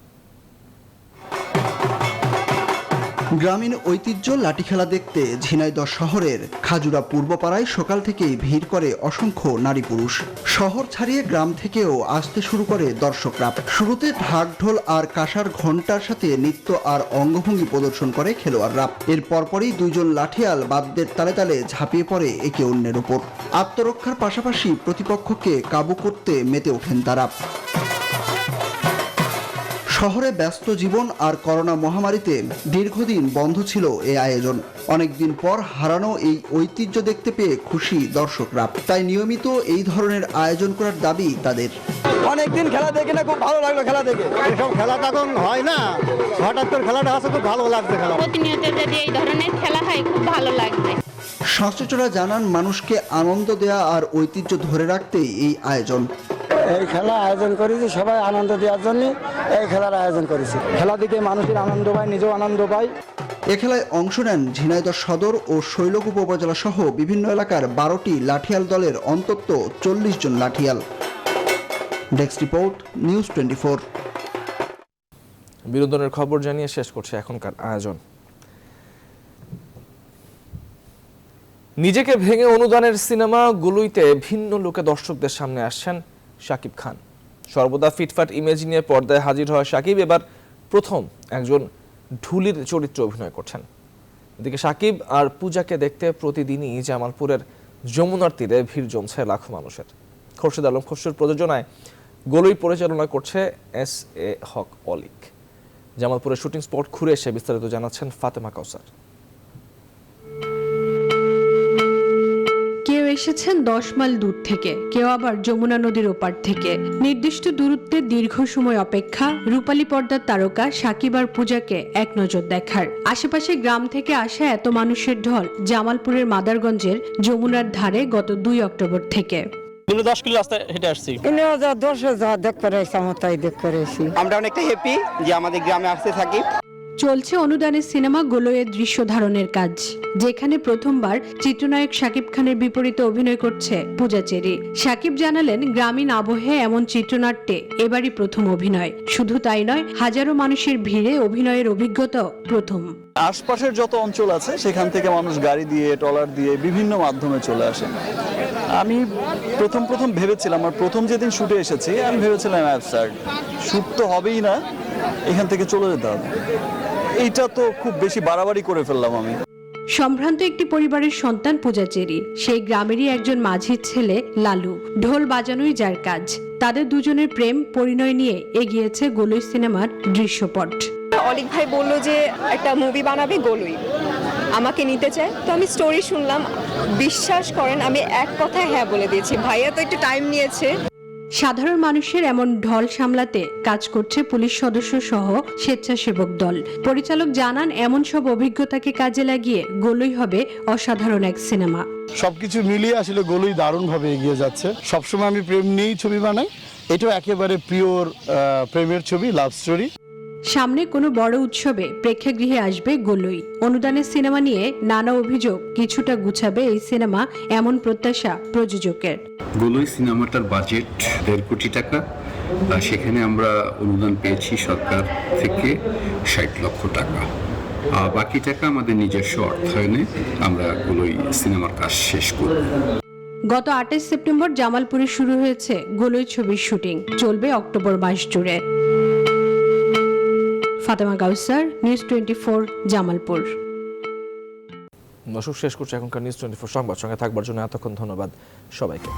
Speaker 17: গ্রামীণ ঐতিহ্য লাঠি খেলা দেখতে ঝিনাইদহ শহরের খাজুরা পূর্বপাড়ায় সকাল থেকেই ভিড় করে অসংখ্য নারী পুরুষ। শহর ছাড়িয়ে গ্রাম থেকেও আসতে শুরু করে দর্শকরা। শুরুতে ঢাক ঢোল আর কাঁসার ঘণ্টার সাথে নৃত্য আর অঙ্গভঙ্গি প্রদর্শন করে খেলোয়াড়রা। এর পরপরই দুইজন লাঠিয়াল বাদ্যের তালে তালে ঝাঁপিয়ে পড়ে একে অন্যের উপর। আত্মরক্ষার পাশাপাশি প্রতিপক্ষকে কাবু করতে মেতে ওঠেন তারা। শহরে ব্যস্ত জীবন আর করোনা মহামারীতে দীর্ঘদিন বন্ধ ছিল এই আয়োজন। অনেকদিন পর হারানো এই ঐতিহ্য দেখতে পেয়ে খুশি দর্শকরা। তাই নিয়মিত এই ধরনের আয়োজন করার দাবি তাদের।
Speaker 19: অনেকদিন খেলা দেখে না, খুব ভালো লাগলো খেলা দেখে। এসব খেলা তখন হয় না, হঠাৎ করে খেলাটা আসে, খুব ভালো লাগছে খেলা।
Speaker 20: প্রতিনিয়ত যদি এই ধরনের খেলা হয় খুব ভালো লাগবে।
Speaker 17: সংশ্লিষ্টরা জানান, মানুষকে আনন্দ দেয়া আর ঐতিহ্য ধরে রাখতেই এই আয়োজন।
Speaker 19: এই খেলা আয়োজন করেছি সবাই আনন্দ দেওয়ার জন্য এই খেলার আয়োজন করেছি। খেলা দেখে মানুষের আনন্দ পায়, নিজেও আনন্দ পায়।
Speaker 17: এ খেলায় অংশ নেন ঝিনাইদহ সদর ও শৈলকুপ উপজেলা সহ বিভিন্ন এলাকার 12টি লাঠিয়াল দলের অন্তত 40 জন লাঠিয়াল। Desk report, news 24।
Speaker 1: বিনোদনের খবর জানিয়ে শেষ করছে এখনকার আয়োজন। নিজেকে ভেঙে অনুদানের সিনেমা গুলুইতে ভিন্ন লোকে দর্শকদের সামনে আসছেন শাকিব খান। সর্বদা ফিটফাট ইমেজ নিয়ে পর্দায় হাজির হওয়া শাকিব এবার প্রথম একজন ঢুলির চরিত্রে অভিনয় করছেন। এদিকে শাকিব আর পূজাকে দেখতে প্রতিদিনই জামালপুরের যমুনার তীরে ভিড় জমছে লাখো মানুষের। খোরশেদ আলম খসরুর প্রযোজনায় গুলুই পরিচালনা করছে SA হক অলিক। জামালপুরের শুটিং স্পট ঘুরে এসে বিস্তারিত জানাচ্ছেন ফাতেমা কাউসার।
Speaker 3: কেউ এসেছেন 10 মাইল দূর থেকে, কেউ আবার যমুনা নদীর ওপার থেকে। নির্দিষ্ট দূরত্বে দীর্ঘ সময় অপেক্ষা, রূপালী পর্দার তারকা শাকিব আর পূজাকে এক নজর দেখার। আশেপাশে গ্রাম থেকে আসা এত মানুষের ঢল জামালপুরের মাদারগঞ্জের যমুনার ধারে গত 2 অক্টোবর থেকে।
Speaker 5: 10 কিলো রাস্তা হেঁটে আসছি।
Speaker 12: আমরা অনেকটা হ্যাপি যে আমাদের গ্রামে আসতে থাকি।
Speaker 3: চলছে অনুদানের সিনেমা গোলইয়ের দৃশ্য ধারণের কাজ, যেখানে প্রথমবার চিত্রনায়ক শাকিব খানের বিপরীতে অভিনয় করছে পূজা চেরি। শাকিব জানালেন, গ্রামীণ আবহে এমন চিত্রনাট্যে এবারই প্রথম অভিনয়। শুধু তাই নয়, হাজারো মানুষের ভিড়ে অভিনয়ের অভিজ্ঞতাও প্রথম।
Speaker 21: আশপাশের যত অঞ্চল আছে সেখান থেকে মানুষ গাড়ি দিয়ে, ট্রলার দিয়ে বিভিন্ন মাধ্যমে চলে আসে। আমি প্রথম ভেবেছিলাম, আর প্রথম যেদিন শুটে এসেছি আমি ভেবেছিলাম অ্যাবসার্ড, শুট তো হবেই না, এখান থেকে চলে যেতে হবে। এইটা তো খুব বেশি বাড়াবাড়ি করে ফেললাম আমি।
Speaker 3: সম্ভ্রান্ত একটি পরিবারের সন্তান পূজা চেরি, সেই গ্রামেরই একজন মাঝির ছেলে লালু। ঢোল বাজানোই যার কাজ। তাদের দুজনের প্রেম পরিণয় নিয়ে এগিয়েছে গোলই সিনেমার দৃশ্যপট।
Speaker 22: অলিক ভাই বলল যে একটা মুভি বানাবে গোলই, আমাকে নিতে চায়। তো আমি স্টোরি শুনলাম, বিশ্বাস করেন আমি এক কথায় হ্যাঁ বলে দিয়েছি। ভাইয়া তো একটু টাইম নিয়েছে।
Speaker 3: সাধারণ মানুষের এমন ঢল সামলাতে কাজ করছে পুলিশ সদস্য সহ স্বেচ্ছাসেবক দল। পরিচালক জানান, এমন সব অভিজ্ঞতাকে কাজে লাগিয়ে গোলই হবে অসাধারণ এক সিনেমা।
Speaker 23: সবকিছু মিলিয়ে আসলে গোলই দারুণভাবে এগিয়ে যাচ্ছে। সবসময় আমি প্রেম নিয়েই ছবি বানাই, এটাও একেবারে পিওর প্রেমের ছবি, লাভ স্টোরি।
Speaker 3: সামনে কোনো বড় উৎসবে প্রেক্ষাগৃহে আসবে গোলই। অনুদানের সিনেমা নিয়ে নানা অভিযোগ কিছুটা গুছাবে এই সিনেমা, এমন প্রত্যাশা প্রযোজকের।
Speaker 24: গোলই সিনেমাটার বাজেট 1.5 কোটি টাকা, সেখানে আমরা অনুদান পেয়েছি সরকার থেকে 60 লক্ষ টাকা। বাকি টাকা আমাদের নিজস্ব অর্থায়নে আমরা গোলই সিনেমার কাজ শেষ করব।
Speaker 3: গত 28 সেপ্টেম্বর জামালপুরে শুরু হয়েছে গোলই ছবির শুটিং, চলবে অক্টোবর মাস জুড়ে। ফাতেমা কাউসার, নিউজ 24, জামালপুর।
Speaker 1: দর্শক, শেষ করছে এখনকার নিউজ 24 সংবাদ। সঙ্গে থাকবার জন্য এতক্ষণ ধন্যবাদ সবাইকে।